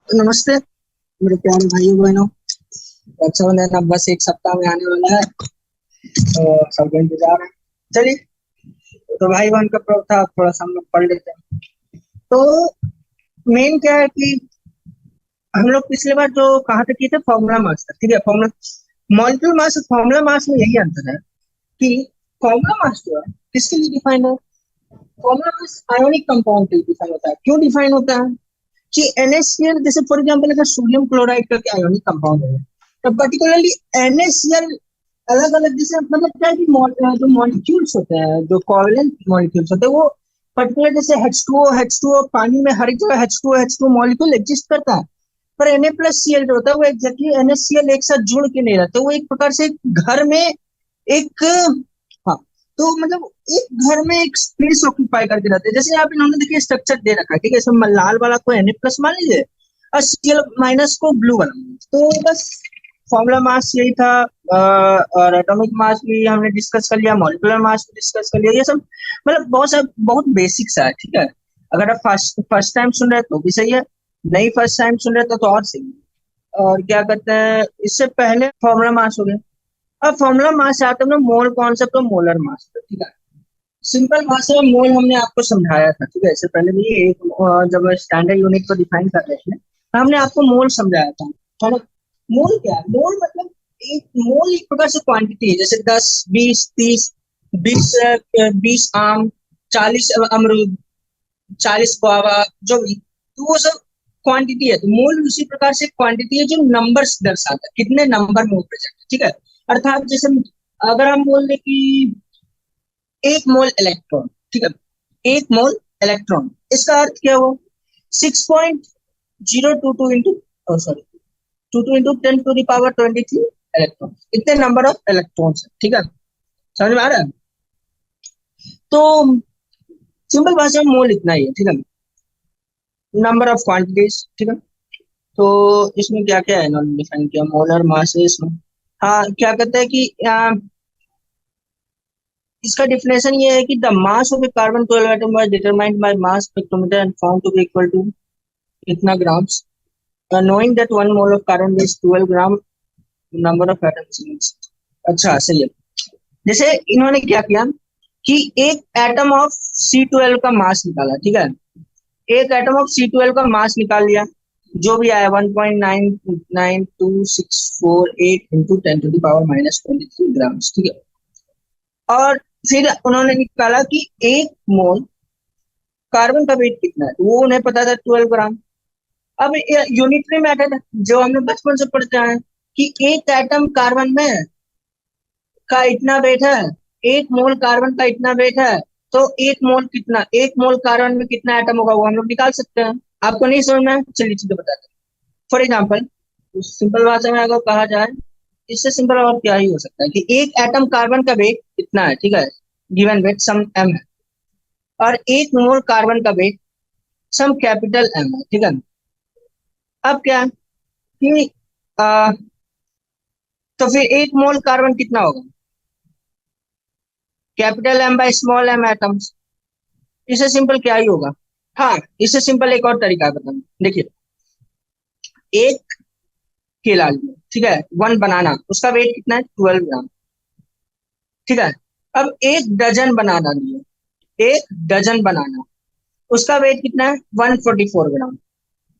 नमस्ते मेरे प्यारे भाइयों बहनों। रक्षाबंधन अब बस एक सप्ताह में आने वाला है, तो सबका इंतजार है। चलिए, तो भाई बहन का पर्व था, थोड़ा सा हम लोग पढ़ लेते हैं। तो मेन क्या है कि हम लोग पिछले बार जो कहाँ तक किए थे, फॉर्मूला मास तक। ठीक है, फॉर्मूला मॉलिक्यूल मास और फॉर्मूला मास में यही अंतर है कि फॉर्मूला मास जो है किसके लिए डिफाइन है। फॉर्मूला मास आयोनिक कंपाउंड के लिए डिफाइन होता है। क्यों डिफाइन होता है कि NaCl, जैसे फॉर एग्जांपल अगर सोडियम क्लोराइड करके आयोनिक कंपाउंड है, तो पर्टिकुलरली NaCl अलग अलग, जैसे मतलब क्या है कि जो मॉलिक्यूल्स होते हैं, जो कोवलेंट मॉलिक्यूल्स होते हैं, वो पर्टिकुलर जैसे H2O पानी में हर एक जगह H2O मॉलिक्यूल एग्जिस्ट करता है। पर Na+Cl जो होता है वो एग्जैक्टली NaCl एक साथ जुड़ के नहीं रहते, वो एक प्रकार से घर में एक, हाँ, तो मतलब एक घर में एक स्पेस ऑक्यूपाई करके रहते हैं। जैसे यहाँ पे इन्होंने देखिए स्ट्रक्चर दे रखा है, ठीक है, इसमें लाल वाला को Na+ मान लीजिए और Cl- को ब्लू वाला। तो बस फॉर्मूला मास यही था। और एटॉमिक मास भी हमने डिस्कस कर लिया, मॉलिक्यूलर मास भी डिस्कस कर लिया। ये सब मतलब बहुत बेसिक सा है। ठीक है, अगर आप फर्स्ट फर्स्ट टाइम सुन रहे हैं तो भी सही है, नहीं फर्स्ट टाइम सुन रहे हैं तो और सही है। और क्या कहते हैं, इससे पहले फॉर्मूला मास हो गया। अब फॉर्मूला मास से आता है मोल कॉन्सेप्ट और मोलर मास। ठीक है, सिंपल भाषा में मोल हमने आपको समझाया था। ठीक है, इससे पहले भी एक जब स्टैंडर्ड यूनिट को डिफाइन कर रहे थे तो हमने आपको मोल समझाया था, है ना। मोल क्या है? मोल मतलब एक मोल एक प्रकार से क्वांटिटी है, जैसे 10, 20, 30, 20 आम, 40 अमरूद, 40 गुआवा, जो भी, तो वो सब क्वांटिटी है। तो मोल उसी प्रकार से क्वांटिटी है जो नंबर्स दर्शाता है, कितने नंबर में वो प्रेजेंट है। ठीक है, अर्थात जैसे अगर हम बोल दें कि एक मोल इलेक्ट्रॉन, ठीक है, एक मोल इलेक्ट्रॉन, इसका अर्थ क्या हुआ? 6.022 into, sorry, 22 into 10 to the power 23 electron, इतने नंबर ऑफ इलेक्ट्रॉन्स है। ठीक है, समझ में आ रहा है? तो सिंपल भाषा में मोल इतना ही है। ठीक है, नंबर ऑफ क्वांटिटीज। ठीक है, तो इसमें क्या क्या है इन्होंने डिफाइन किया, मोलर मास है इसमें। हाँ, क्या कहते हैं कि इसका डिफिनेशन ये है कि the mass of a carbon 12 atom was determined by mass spectrometer and found to be equal to इतना grams, knowing that 1 mole of carbon weighs 12 gram, number of atoms in it. अच्छा, सही है। जैसे इन्होंने क्या किया कि एक एटम ऑफ C12 का मास निकाला। ठीक है, एक एटम ऑफ C12 का मास निकाल लिया, जो भी आया 1.992648 into 10 to the power -23 grams. ठीक है, और फिर उन्होंने निकाला कि एक मोल कार्बन का वेट कितना है, तो वो उन्हें पता था 12 ग्राम। अब यूनिटरी मेथड जो हमने बचपन से पढ़ते हैं कि एक एटम कार्बन में का इतना वेट है, एक मोल कार्बन का इतना वेट है, तो एक मोल कार्बन में कितना एटम होगा वो हम लोग निकाल सकते हैं। आपको नहीं समझ में? चलिए ठीक है, बताते हैं। फॉर एग्जाम्पल, सिंपल भाषा में अगर कहा जाए, इससे सिंपल और क्या ही हो सकता है कि एक एटम कार्बन का वेट इतना है। ठीक है, गिवन वेट सम m है, और एक मोल कार्बन का वेट सम कैपिटल M है। ठीक है, अब क्या है कि आ, तो फिर एक मोल कार्बन कितना होगा? Capital M by small m atoms. इससे सिंपल क्या ही होगा? हाँ, इससे सिंपल एक और तरीका बताऊं, देखिए, एक केला लिया, ठीक है, 1 बनाना, उसका वेट कितना है? 12 ग्राम। ठीक है, अब एक डजन बनाना लिया, एक डजन बनाना, उसका वेट कितना है? 144 ग्राम।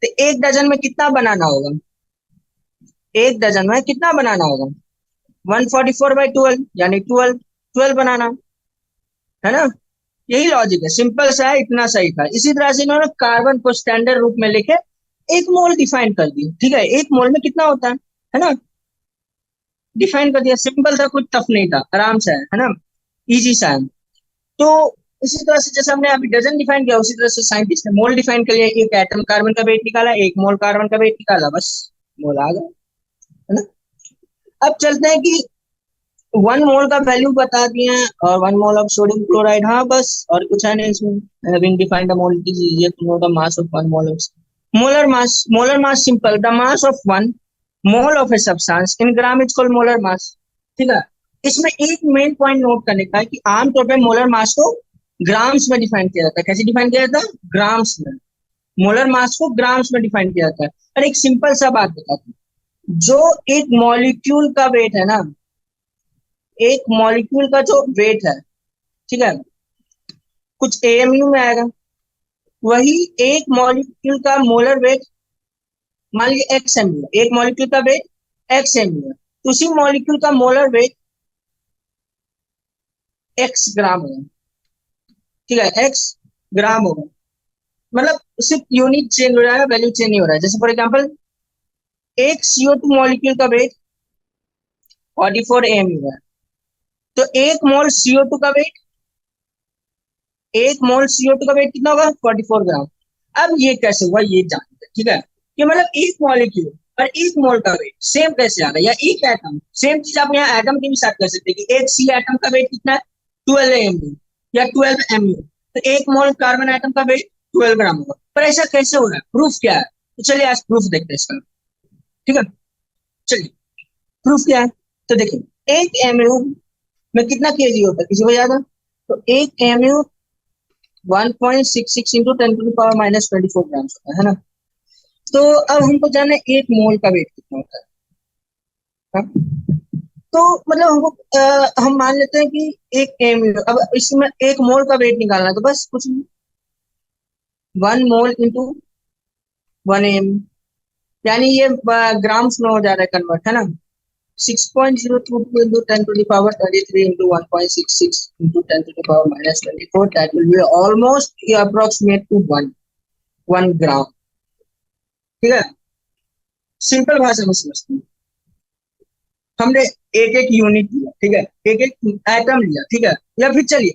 तो एक डजन में कितना बनाना होगा? एक डजन में कितना बनाना होगा? 144/12, यानी 12 बनाना, है ना। यही लॉजिक है, सिंपल सा है, इतना सही था। इसी तरह से इन्होंने कार्बन को स्टैंडर्ड रूप में लेके एक मोल डिफाइन कर दिया। ठीक है, एक मोल में कितना होता है ना, डिफाइन कर दिया। सिंपल था, कुछ टफ नहीं था, आराम से है ना, इजी सा है। तो इसी तरह से जैसे हमने अभी डजन डिफाइन किया, उसी तरह से साइंटिस्ट ने मोल डिफाइन कर लिया। एक एटम कार्बन का वेट निकाला, एक मोल कार्बन का वेट निकाला, बस मोल आ गया, है ना। अब चलते हैं कि 1 मोल का वैल्यू बता दिए हैं, और 1 मोल ऑफ सोडियम क्लोराइड, हाँ बस, और कुछ है नहीं इसमें। Having defined the mole, it is easier to know the mass of 1 mole of molar mass simple, the mass of 1 mole of a substance in gram is called molar mass. ठीक है, इसमें एक मेन पॉइंट नोट करने का है कि आमतौर पर मोलर मास को ग्राम्स में डिफाइन किया जाता है। कैसे डिफाइन किया जाता है? ग्राम्स में। मोलर मास को ग्राम्स में डिफाइन किया जाता है। और एक सिंपल सा बात बताता हूँ, जो एक मॉलिक्यूल का वेट है ना, एक मॉलिक्यूल का जो वेट है, ठीक है, कुछ एएमयू में आएगा। वही एक मॉलिक्यूल का मोलर वेट मान लीजिए एक्स एमयू है, एक मॉलिक्यूल का वेट एक्स एमयू है, तो उसी मॉलिक्यूल का मोलर वेट एक्स ग्राम होगा, ठीक है, एक्स ग्राम होगा। मतलब सिर्फ यूनिट चेंज हो रहा है, वैल्यू चेंज नहीं हो रहा है। जैसे फॉर एग्जांपल एक CO2 मॉलिक्यूल का वेट 44 एमयू है, तो एक मोल CO2 का वेट कितना होगा, 44 ग्राम। अब ये कैसे हुआ ये जानते हैं, ठीक है, कि मतलब एक मॉलिक्यूल और एक मोल का वेट सेम कैसे आ रहा है, या एक एटम सेम चीज आप यहाँ एटम के भी साथ कर सकते हैं कि एक सी एटम का वेट कितना है 12 एमयू या 12 एमयू, तो एक मोल कार्बन एटम का वेट 12 ग्राम होगा। पर ऐसा कैसे हो रहा है, प्रूफ क्या है? तो चलिए आज प्रूफ देखते हैं इसका, ठीक है। चलिए प्रूफ क्या है, तो देखिए एक एमयू में कितना केजी होता है, किसी को याद है? तो एक एमयू 1.66 इंटू 10⁻⁻24 ग्राम होता है ना। तो अब हमको जानना है एक मोल का वेट कितना होता है, हाँ? तो मतलब हमको हम मान लेते हैं कि एक एमयू, अब इसमें एक मोल का वेट निकालना है, तो बस कुछ नहीं, 1 मोल इंटू 1 एम, यानी ये ग्राम्स में हो जा रहा है कन्वर्ट, है ना। 6.022 into 10⁻33 into 1.66 into 10⁻⁻24, that will be almost approximate to 1 ग्राम, ठीक है। सिंपल भाषा में समझते हैं, हमने एक एक यूनिट लिया, ठीक है, एक एक एटम लिया, ठीक है, या फिर चलिए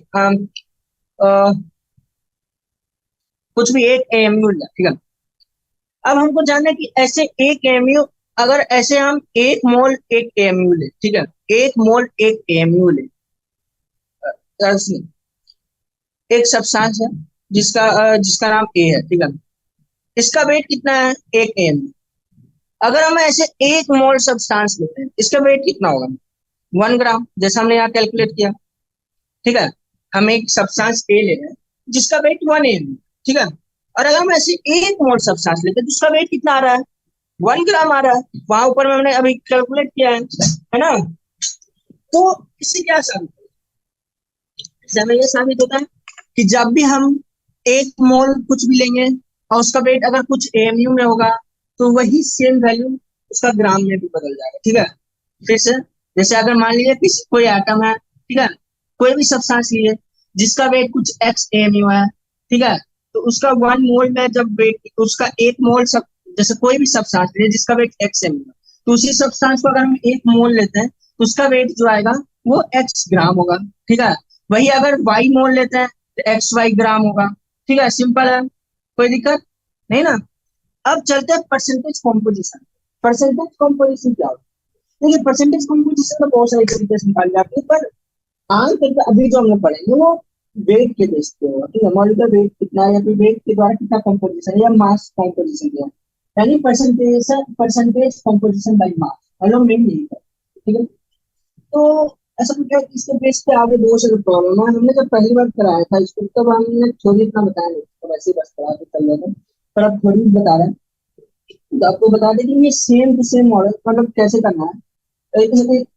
कुछ भी एक एमयू लिया, ठीक है। अब हमको जानना है कि ऐसे एक एमयू, अगर ऐसे हम एक मोल एक एमयू ले, ठीक है, एक मोल एक एमयू ले, एक सब्सटेंस है जिसका नाम ए है, ठीक है, इसका वेट कितना है 1 एमयू। अगर हम ऐसे एक मोल सब्सटेंस लेते हैं, इसका वेट कितना होगा 1 ग्राम, जैसा हमने यहाँ कैलकुलेट किया, ठीक है। हम एक सब्सटेंस ए ले रहे हैं जिसका वेट 1 एमयू, ठीक है, और अगर हम ऐसे एक मोल सब्सटेंस लेते हैं जिसका वेट कितना आ रहा है 1 ग्राम आ रहा है, वहां ऊपर में हमने अभी कैलकुलेट किया है ना। तो इससे क्या साबित होता है, इससे हमें ये साबित होता है कि जब भी हम एक मोल कुछ भी लेंगे और उसका वेट अगर कुछ एमयू में होगा, तो वही सेम वैल्यू उसका ग्राम में भी बदल जाएगा, ठीक है। फिर से जैसे अगर मान लीजिए किसी कोई एटम है, ठीक है, कोई भी सब्सटेंस लिए जिसका वेट कुछ एक्स एमयू है, ठीक है, तो उसका 1 मोल में जब वेट उसका एक मोल सब, जैसे कोई भी सब्सटेंस लिए जिसका वेट एक्स एमयू है, तो उसी सब्सटेंस को अगर हम एक मोल लेते हैं तो उसका वेट जो आएगा वो एक्स ग्राम होगा, ठीक है। वही अगर वाई मोल लेते हैं तो एक्स वाई ग्राम होगा, ठीक है, सिंपल है, कोई दिक्कत नहीं ना। अब चलते हैं परसेंटेज कॉम्पोजिशन। परसेंटेज कॉम्पोजिशन क्या होता है? देखिए परसेंटेज कॉम्पोजिशन तो बहुत सारी तरीके से निकाली जाती है, पर आम तौर पर अभी जो हम लोग पढ़ेंगे वो वेट के बेस पे होगा, ठीक है, मॉलिक्यूलर वेट कितना है या फिर वेट के द्वारा कितना कॉम्पोजिशन या मास कॉम्पोजिशन क्या है, यानी परसेंटेज कॉम्पोजिशन बाई मास, हम लोग मेन यही है, ठीक है। तो ऐसा कुछ है कि इसके बेस पे आगे बहुत सारे प्रॉब्लम है। हमने जब पहली बार कराया था इसको तब हमने थ्योरी इतना बताया नहीं, तो वैसे ही बस करा के चल रहे थे, पर अब थ्योरी बता रहे हैं। तो आपको बता दें कि ये सेम टू सेम मॉडल मतलब कैसे करना है,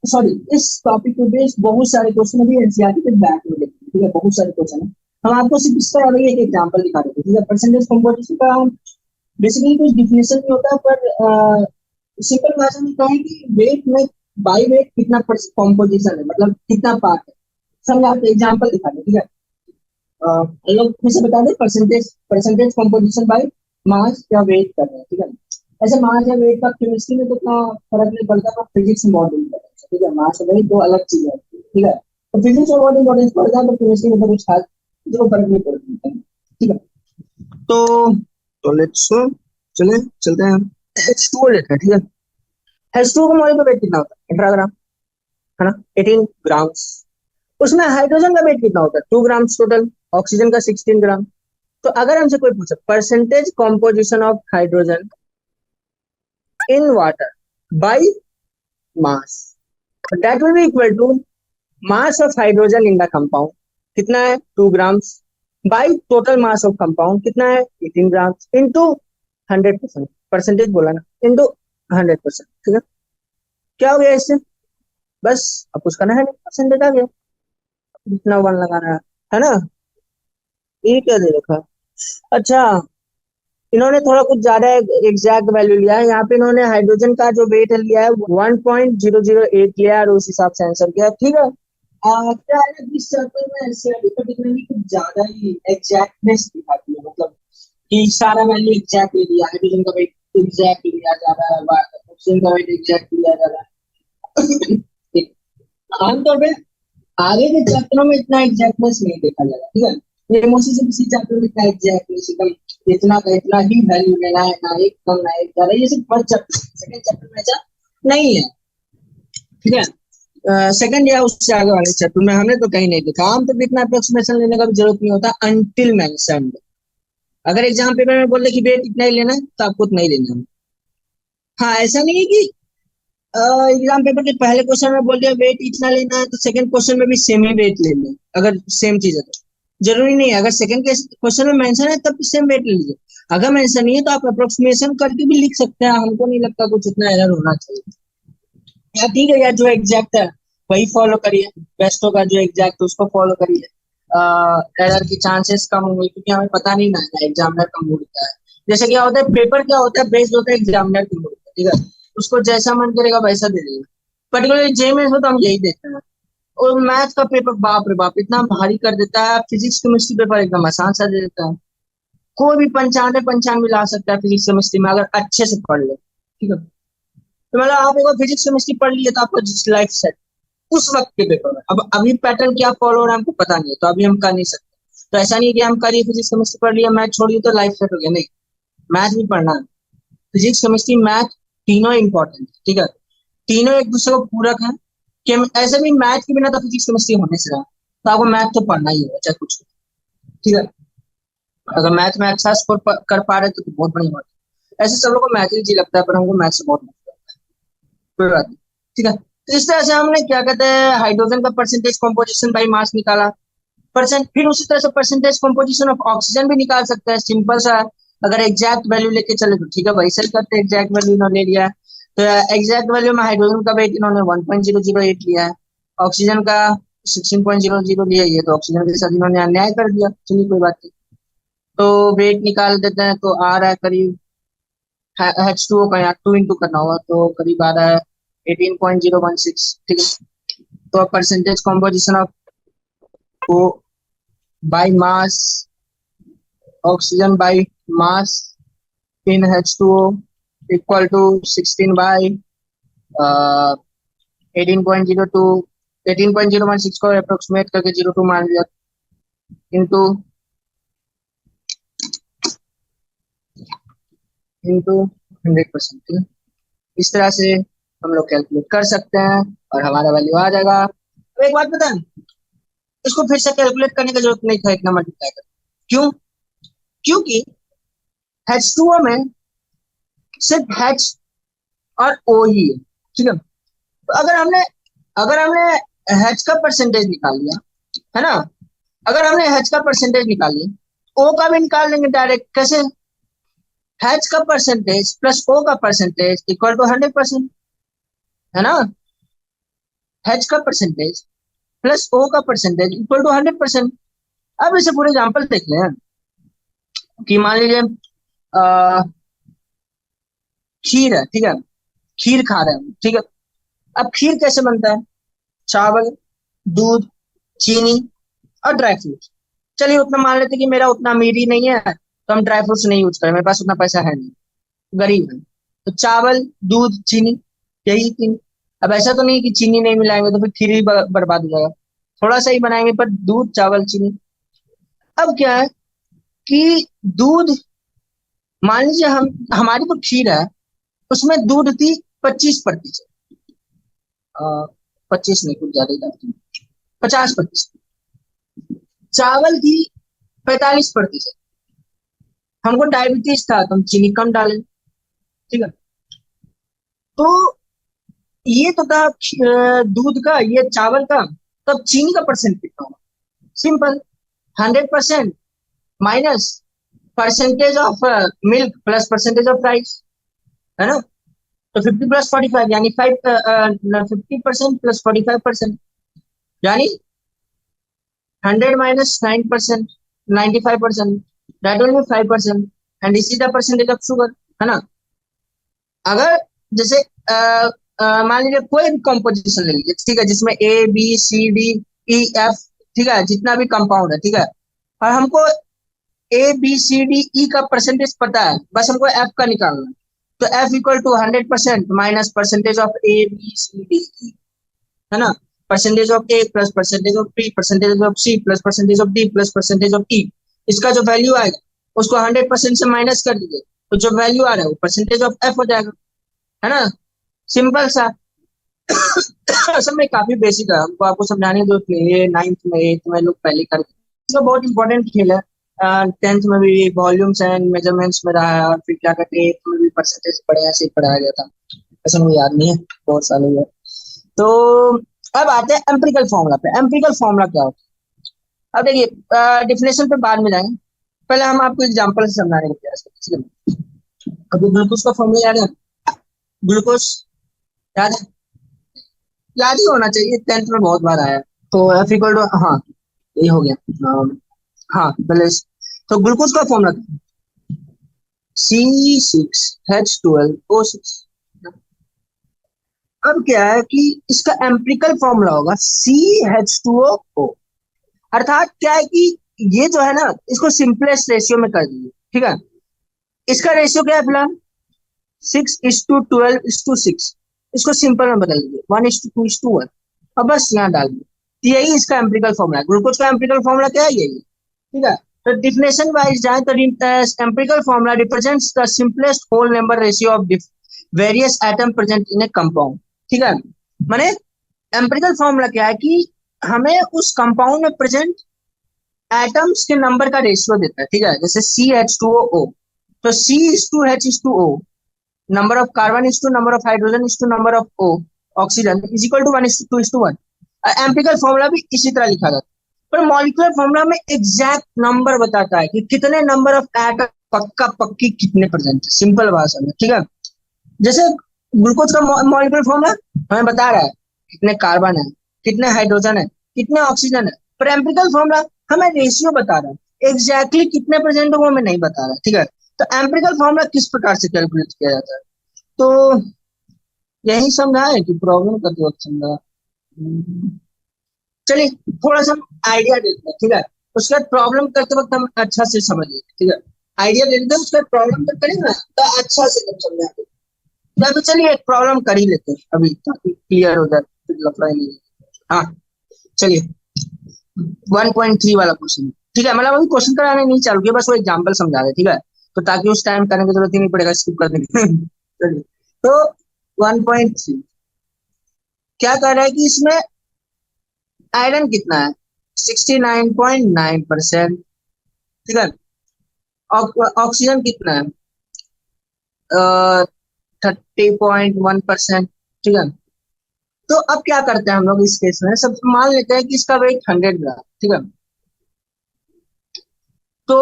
सॉरी इस टॉपिक पे बेस्ड बहुत सारे क्वेश्चन अभी एनसीईआरटी के बैक में देखेंगे, ठीक है, बहुत सारे क्वेश्चन है। हम आपको सिर्फ इसका अभी एक एग्जांपल दिखा देते हैं, ठीक है। परसेंटेज कंपोजिशन का बेसिकली कुछ डिफिनेशन नहीं होता, पर सिंपल भाषा में कहें कि वेट में बाई वेट कितना कॉम्पोजिशन है, मतलब कितना पार्ट है। समझ आपको एग्जांपल दिखा दें, ठीक है। लोग फिर से बता दें, percentage percentage composition by mass या वेट कर रहे हैं, ठीक है। ऐसे मास या वेट का केमिस्ट्री में तो इतना फर्क नहीं पड़ता, पर फिजिक्स में बहुत इंपॉर्टेंस है, ठीक है। मास और वेट दो अलग चीज है, ठीक है, तो फिजिक्स में बहुत इंपॉर्टेंस पड़ता है, तो केमिस्ट्री में तो कुछ खास तो फर्क नहीं पड़ता, ठीक है। तो लेट्स चले चलते हैं हम H2O लेते हैं, ठीक है। H2O का मॉलिक्यूलर वेट कितना होता है 18 ग्राम, है ना, 18 ग्राम्स। उसमें हाइड्रोजन का वेट कितना होता है 2 ग्राम्स टोटल, ऑक्सीजन का 16 ग्राम। तो अगर हमसे कोई पूछे percentage composition of hydrogen in water by mass, that will be equal to mass of hydrogen in the compound, कितना है 2 grams, by total mass of compound कितना है 18 ग्राम इंटू 100%, परसेंटेज बोला ना, इंटू 100%। ठीक है, क्या हो गया इससे? बस अब उसका ना 100% आ गया, जितना वन लगाना है ना। ये क्या दे रखा? अच्छा, इन्होंने थोड़ा कुछ ज्यादा एग्जैक्ट वैल्यू लिया है। यहाँ पे इन्होंने हाइड्रोजन का जो वेट लिया है 1.008 लिया है और उस हिसाब से आंसर किया। ठीक है, क्या है ना, इस चैप्टर में एनसीईआरटी पर्टिकुलरली कुछ ज्यादा ही एग्जैक्टनेस दिखाती है, मतलब कि सारा वैल्यू एग्जैक्ट ले लिया, हाइड्रोजन का वेट एग्जैक्ट लिया जा रहा है, ऑक्सीजन का वेट एग्जैक्ट लिया जा रहा है। आमतौर पे आगे के चैप्टरों में इतना एग्जैक्टनेस नहीं देखा जाएगा। ठीक है, ये मोस्टली से किसी चैप्टर में इतना एग्जैक्टनेस एकदम इतना का इतना ही वैल्यू लेना है, ना एक कम ना एक ज्यादा, ये सिर्फ फर्स्ट चैप्टर, सेकंड चैप्टर में ऐसा नहीं है। ठीक है, सेकंड या उससे आगे वाले चैप्टर में हमने तो कहीं नहीं देखा। आम तो इतना अप्रोक्सीमेशन लेने का भी जरूरत नहीं होता अनटिल मेंशन्ड। अगर एग्जाम पेपर में बोल दे कि वेट इतना ही लेना है तो आपको उतना ही लेना है। हाँ, ऐसा नहीं है कि एग्जाम पेपर के पहले क्वेश्चन में बोल दिया वेट इतना लेना है तो सेकंड क्वेश्चन में भी सेम ही वेट लेना है, अगर सेम चीज है तो। जरूरी नहीं है, अगर सेकंड के क्वेश्चन में मेंशन है तब सेम वेट ले लीजिए, अगर मेंशन नहीं है तो आप अप्रोक्सीमेशन करके भी लिख सकते हैं। हमको नहीं लगता कुछ उतना एरर होना चाहिए। या ठीक है यार, जो एग्जैक्ट है वही फॉलो करिए, बेस्ट होगा। जो एग्जैक्ट है उसको फॉलो करिए, एरर की चांसेस कम होंगे, क्योंकि हमें पता नहीं ना है एग्जामिनर का मूड क्या है। जैसे क्या होता है, पेपर क्या होता है, बेस्ड होता है एग्जामिनर के मूड पर। ठीक है, उसको जैसा मन करेगा वैसा दे देगा। पर्टिकुलरली जे में हो तो हम यही देखते हैं। और मैथ का पेपर बाप रे बाप इतना भारी कर देता है, फिजिक्स केमिस्ट्री पेपर एकदम आसान सा दे देता है। कोई भी 95 95 ला सकता है फिजिक्स केमिस्ट्री में, अगर अच्छे से पढ़ ले। ठीक है, तो मतलब आप एक बार फिजिक्स केमिस्ट्री पढ़ लिए तो आपका लाइफ सेट उस वक्त के पेपर में। अब अभी पैटर्न क्या फॉलो हो रहा है हमको पता नहीं है, तो अभी हम कर नहीं सकते। तो ऐसा नहीं है कि हम करिए फिजिक्स केमिस्ट्री पढ़ लिया मैथ छोड़िए तो लाइफ सेट हो गया, नहीं। मैथ भी पढ़ना है, फिजिक्स केमिस्ट्री मैथ तीनों इंपॉर्टेंट। ठीक है, तीनों एक दूसरे को पूरक है। कि ऐसे भी मैथ के बिना तो फिजिक्स केमिस्ट्री होने से रहा, तो आपको मैथ तो पढ़ना ही होगा चाहे कुछ हो। ठीक है, अगर मैथ में अच्छा स्कोर कर पा रहे तो बहुत बड़ी बात है। ऐसे सब लोग को मैथ इजी लगता है, पर हमको मैथ से बहुत मुश्किल लगता है। कोई बात नहीं। ठीक है, तो इस तरह से हमने क्या कहते हैं हाइड्रोजन का परसेंटेज कॉम्पोजिशन बाई मास निकाला। परसेंट, फिर उसी तरह से परसेंटेज कॉम्पोजिशन ऑफ ऑक्सीजन भी निकाल सकते हैं, सिंपल सा है। अगर एग्जैक्ट वैल्यू लेके चले तो ठीक है, वैसे ही करते एग्जैक्ट वैल्यू इन्होंने लिया है। तो एग्जैक्ट वैल्यू में हाइड्रोजन का वेट इन्होंने 1.008 लिया है, ऑक्सीजन का 16.00 लिया है, तो ऑक्सीजन के साथ इन्होंने अन्याय कर दिया। चलिए कोई बात नहीं, तो वेट निकाल देते हैं तो आ रहा है करीब H2O का यहाँ 2 इंटू करना होगा तो करीब आ रहा है 18.016। ठीक है, तो percentage composition of O by mass, oxygen by mass in H2O equal to 16 by 18.02, 18.016 को अप्रोक्सीमेट करके 02 मान लिया इंटू इंटू 100%। ठीक है, इस तरह से हम लोग कैलकुलेट कर सकते हैं और हमारा वैल्यू आ जाएगा। अब एक बात बताएं, इसको फिर से कैलकुलेट करने की जरूरत नहीं था इतना मल्टीप्लाई कर। क्यों? क्योंकि H2O में सिर्फ H और O ही है। ठीक है, तो अगर हमने H का परसेंटेज निकाल लिया है ना, अगर हमने H का परसेंटेज निकाल लिया O का भी निकाल लेंगे डायरेक्ट। कैसे? H का परसेंटेज प्लस O का परसेंटेज इक्वल टू 100%, है ना। H का परसेंटेज प्लस O का परसेंटेज इक्वल टू 100%। अब इसे पूरे एग्जाम्पल देख लें कि मान लीजिए खीर है। ठीक है, खीर खा रहे हैं। ठीक है, अब खीर कैसे बनता है? चावल, दूध, चीनी और ड्राई फ्रूट। चलिए उतना मान लेते कि मेरा उतना अमीर ही नहीं है तो हम ड्राई फ्रूट्स नहीं यूज करें, मेरे पास उतना पैसा है नहीं, गरीब है। तो चावल, दूध, चीनी, यही तीन। अब ऐसा तो नहीं कि चीनी नहीं मिलाएंगे तो फिर खीर ही बर्बाद हो जाएगा, थोड़ा सा ही बनाएंगे, पर दूध, चावल, चीनी। अब क्या है कि दूध, मान लीजिए हम हमारी तो खीर है उसमें दूध थी 25%, 25 नहीं कुछ ज्यादा ही डालती हूँ, 50%। चावल थी 45%। हमको डायबिटीज था तो हम चीनी कम डालें। ठीक है, तो ये तो था दूध का, ये चावल का। तब चीनी का परसेंट कितना होगा? Simple, 100%। Minus percentage of milk plus percentage of rice, है ना। तो 50 प्लस 45 यानी 50% प्लस 45%, यानी 100 minus 9%, 95%, that will B 5%, and this is the percentage of sugar, है ना। अगर जैसे मान लीजिए कोई भी कंपोजिशन ले लीजिए, ठीक है, जिसमें A B C D E F, ठीक है, जितना भी कंपाउंड है, ठीक है, और हमको ए बी सी डी ई का परसेंटेज पता है, बस हमको एफ का निकालना है। तो F equal to 100% minus percentage of A B C D E, है ना, percentage of A plus percentage of B percentage of C plus percentage of D plus percentage of E. इसका जो वैल्यू आएगा उसको 100% से माइनस कर दीजिए, तो जो वैल्यू आ रहा है वो परसेंटेज ऑफ एफ हो जाएगा, है ना। सिंपल सा। असल में काफी बेसिक है, हमको आपको समझाने दो कि नाइन्थ में एट्थ में लोग पहले करते हैं। इसका बहुत इंपॉर्टेंट खेल है। 10th में भी वॉल्यूम्स एंड मेजरमेंट्स में रहा है, और फिर क्या कहते हैं 8th में भी परसेंटेज पढ़े, ऐसे ही पढ़ाया गया था। ऐसा मुझे याद नहीं है, बहुत साल हो गया। तो अब आते हैं एम्पिरिकल फॉर्मूला पे। एम्पिरिकल फॉर्मूला क्या होता है? अब देखिए, डिफिनेशन पे बाद में जाएंगे, पहले हम आपको एग्जांपल से समझाने का प्रयास करें, ठीक है। अभी ग्लूकोज का फॉर्मूला याद है? ग्लूकोज याद है? याद ही होना चाहिए, 10th में बहुत बार आया। तो एफ इक्वल टू, हाँ ये हो गया, हाँ पहले तो ग्लूकोज का फॉर्मूला C6H12O6। अब क्या है कि इसका एम्पिरिकल फॉर्मूला होगा CH2O, अर्थात क्या है कि ये जो है ना, इसको सिंपलेस्ट रेशियो में कर दीजिए, ठीक है। इसका रेशियो क्या है फिलहाल? 6:12:6। इसको सिंपल में बदल दीजिए 1:2:1, और बस यहाँ डाल दीजिए। तो यही इसका एम्पिरिकल फॉर्मूला है। ग्लूकोज का एम्पिरिकल फॉर्मूला क्या है? यही, ठीक है। तो डिफिनेशन वाइज जाए तो empirical formula represents the simplest whole number ratio of various atom present in a compound, ठीक है। माने एम्पिरिकल फॉर्मूला क्या है कि हमें उस कंपाउंड में प्रेजेंट एटम्स के नंबर का रेशियो देता है, ठीक है। जैसे CH2O, तो C is to H is to O, number of carbon is to number of hydrogen is to number of O oxygen is equal to 1:2:1। Empirical formula भी इसी तरह लिखा जाता है, पर मॉलिक्यूलर फॉर्मूला में एग्जैक्ट नंबर बताता है कि कितने नंबर ऑफ एटम पक्का पक्की कितने प्रेजेंट है, सिंपल भाषा में, ठीक है। जैसे ग्लूकोज का मॉलिक्यूलर फॉर्मूला हमें बता रहा है कितने कार्बन है, कितने हाइड्रोजन है, कितने ऑक्सीजन है, पर एम्पिरिकल फॉर्मूला हमें रेशियो बता रहा है, एग्जैक्टली कितने प्रेजेंट है वो हमें नहीं बता रहा है, ठीक है। तो एम्पिरिकल फॉर्मूला किस प्रकार से कैलकुलेट किया जाता है, तो यही समझा है कि प्रॉब्लम करते वक्त समझा। चलिए थोड़ा सा आइडिया देते हैं, ठीक है। उसके बाद प्रॉब्लम करते वक्त हम अच्छा से समझ लेते, ठीक है। आइडिया दे देते हैं, उसके बाद प्रॉब्लम जब करेंगे ना तो अच्छा से हम समझाएंगे। तो अभी चलिए एक प्रॉब्लम कर ही लेते हैं अभी, ताकि क्लियर हो जाए, फिर लफड़ा नहीं। हाँ चलिए 1.3 वाला क्वेश्चन, ठीक है। मतलब अभी क्वेश्चन कराने नहीं चालू किया, बस वो एग्जाम्पल समझा रहे, ठीक है। तो ताकि उस टाइम करने की जरूरत ही नहीं पड़ेगा, स्किप कर देंगे। चलिए तो 1.3 क्या कर रहा है कि इसमें आयरन कितना है? 69.9%, ठीक है। ऑक्सीजन कितना है? 30.1%, ठीक है। तो अब क्या करते हैं हम लोग इस केस में, सब मान लेते हैं कि इसका वेट 100 ग्राम, ठीक है। तो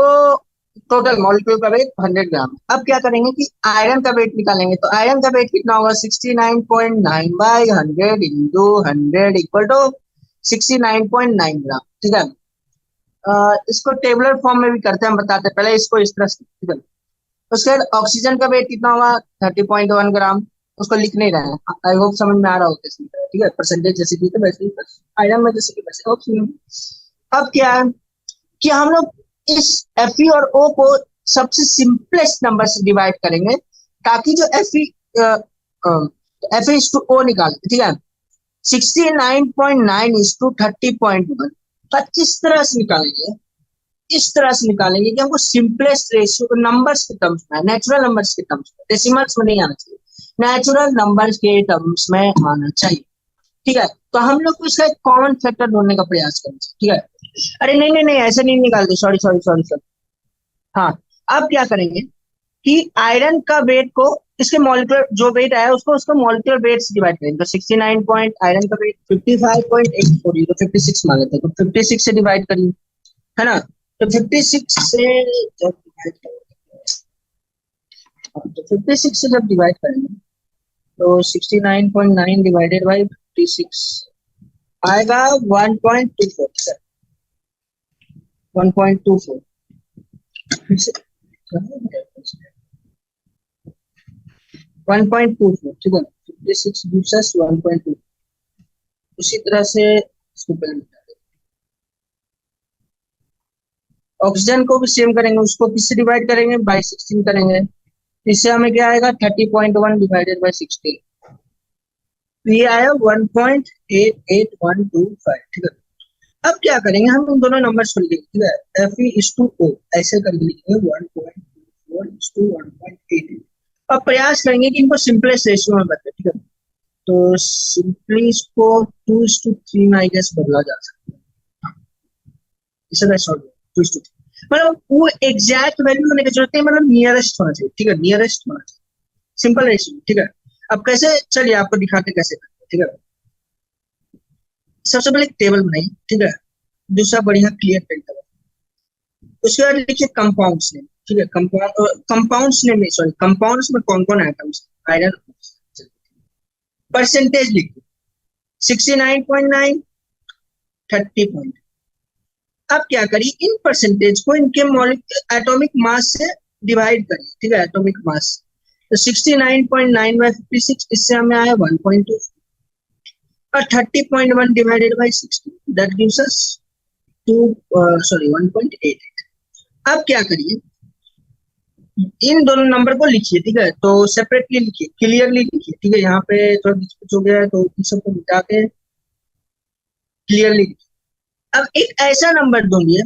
टोटल मॉलिक्यूल का वेट 100 ग्राम। अब क्या करेंगे कि आयरन का वेट निकालेंगे, तो आयरन का वेट कितना होगा? 69.9 बाई 100 इंटू 100 इक्वल टू 69.9 ग्राम, ठीक है। इसको टेबुलर फॉर्म में भी करते हैं, हम बताते हैं, पहले इसको इस तरह से, ठीक है। उसके बाद ऑक्सीजन का वेट कितना होगा? 30.1 ग्राम। उसको लिख नहीं रहे हैं, आई होप समझ में आ रहा होगा, ठीक है। परसेंटेज जैसे की वैसे ही आयरन में जैसे की वैसे ऑक्सीजन। अब क्या है कि हम लोग इस Fe और O को सबसे सिंपलेस्ट नंबर से डिवाइड करेंगे, ताकि जो Fe इज टू O निकाले, ठीक है। 69.9 इज टू 30.1, पर इस तरह से निकालेंगे, इस तरह से निकालेंगे कि हमको सिंपलेस्ट रेशियो नंबर्स के टर्म्स में, नेचुरल नंबर्स के टर्म्स में, डेसिमल्स में नहीं आना चाहिए, नेचुरल नंबर्स के टर्म्स में आना चाहिए, ठीक है। तो हम लोग को इसका एक कॉमन फैक्टर ढूंढने का प्रयास करेंगे, ठीक है। अरे नहीं नहीं नहीं, ऐसे नहीं निकालते, सॉरी सॉरी सॉरी सॉरी। हाँ, अब क्या करेंगे कि आयरन का वेट को इसके मॉलिक्यूलर जो वेट आया उसको उसको मॉलिक्यूलर वेट से डिवाइड करेंगे। तो 69 पॉइंट आयरन का वेट 55.840, तो 56 मान लेते हैं, तो 56 से डिवाइड करिए, है ना। तो 56 से जब डिवाइड करेंगे, तो 56 से जब डिवाइड करेंगे तो 69.9 डिवाइडेड बाई 56 आएगा 1.24, 1.24। 1.24, ठीक है। 56 gives us 1.2। उसी तरह से इसको पहले मिटा देंगे। ऑक्सीजन को भी सेम करेंगे, उसको किससे डिवाइड करेंगे, बाई 16 करेंगे। इससे हमें क्या आएगा 30.1 डिवाइडेड बाई 16, तो ये आया 1.88125, ठीक है। अब क्या करेंगे, हम उन दोनों नंबर्स को लिखेंगे, ठीक है। Fe/O ऐसे करके लिखेंगे 1.24:1.88। अब प्रयास करेंगे कि इनको सिंपलेस्ट रेशियो में बदले, ठीक है। तो सिंपली इसको 2:3 में आई गेस बदला जा सकता है, इसे मतलब वो एग्जैक्ट वैल्यू होने की जरूरत नहीं, मतलब नियरेस्ट होना चाहिए, ठीक है, नियरेस्ट होना चाहिए, सिंपल रेशियो, ठीक है। अब कैसे, चलिए आपको दिखाते कैसे करते हैं, ठीक है। सबसे पहले एक टेबल बनाइए, ठीक है, दूसरा बढ़िया क्लियर तरीका। उसके बाद लिखिए कंपाउंड्स नेम, ठीक है। कंपाउंड्स नेम में, सॉरी, कंपाउंड्स में कौन कौन आइटम्स, आयरन। परसेंटेज लिखिए 69.9, 30. अब क्या करिए, इन परसेंटेज को इनके एटॉमिक मास से डिवाइड करिए, ठीक है, एटॉमिक मास। तो 69.9 बाई 56, इससे हमें आया 1.2, और 30.1 divided by 60, that gives us 1.88। अब क्या करिए, इन दोनों नंबर को लिखिए, ठीक है, तो सेपरेटली लिखिए, क्लियरली लिखिए, ठीक है। यहाँ पे थोड़ा कुछ हो गया है तो इन सबको मिटा के क्लियरली लिखिए। अब एक ऐसा नंबर ढूंढिए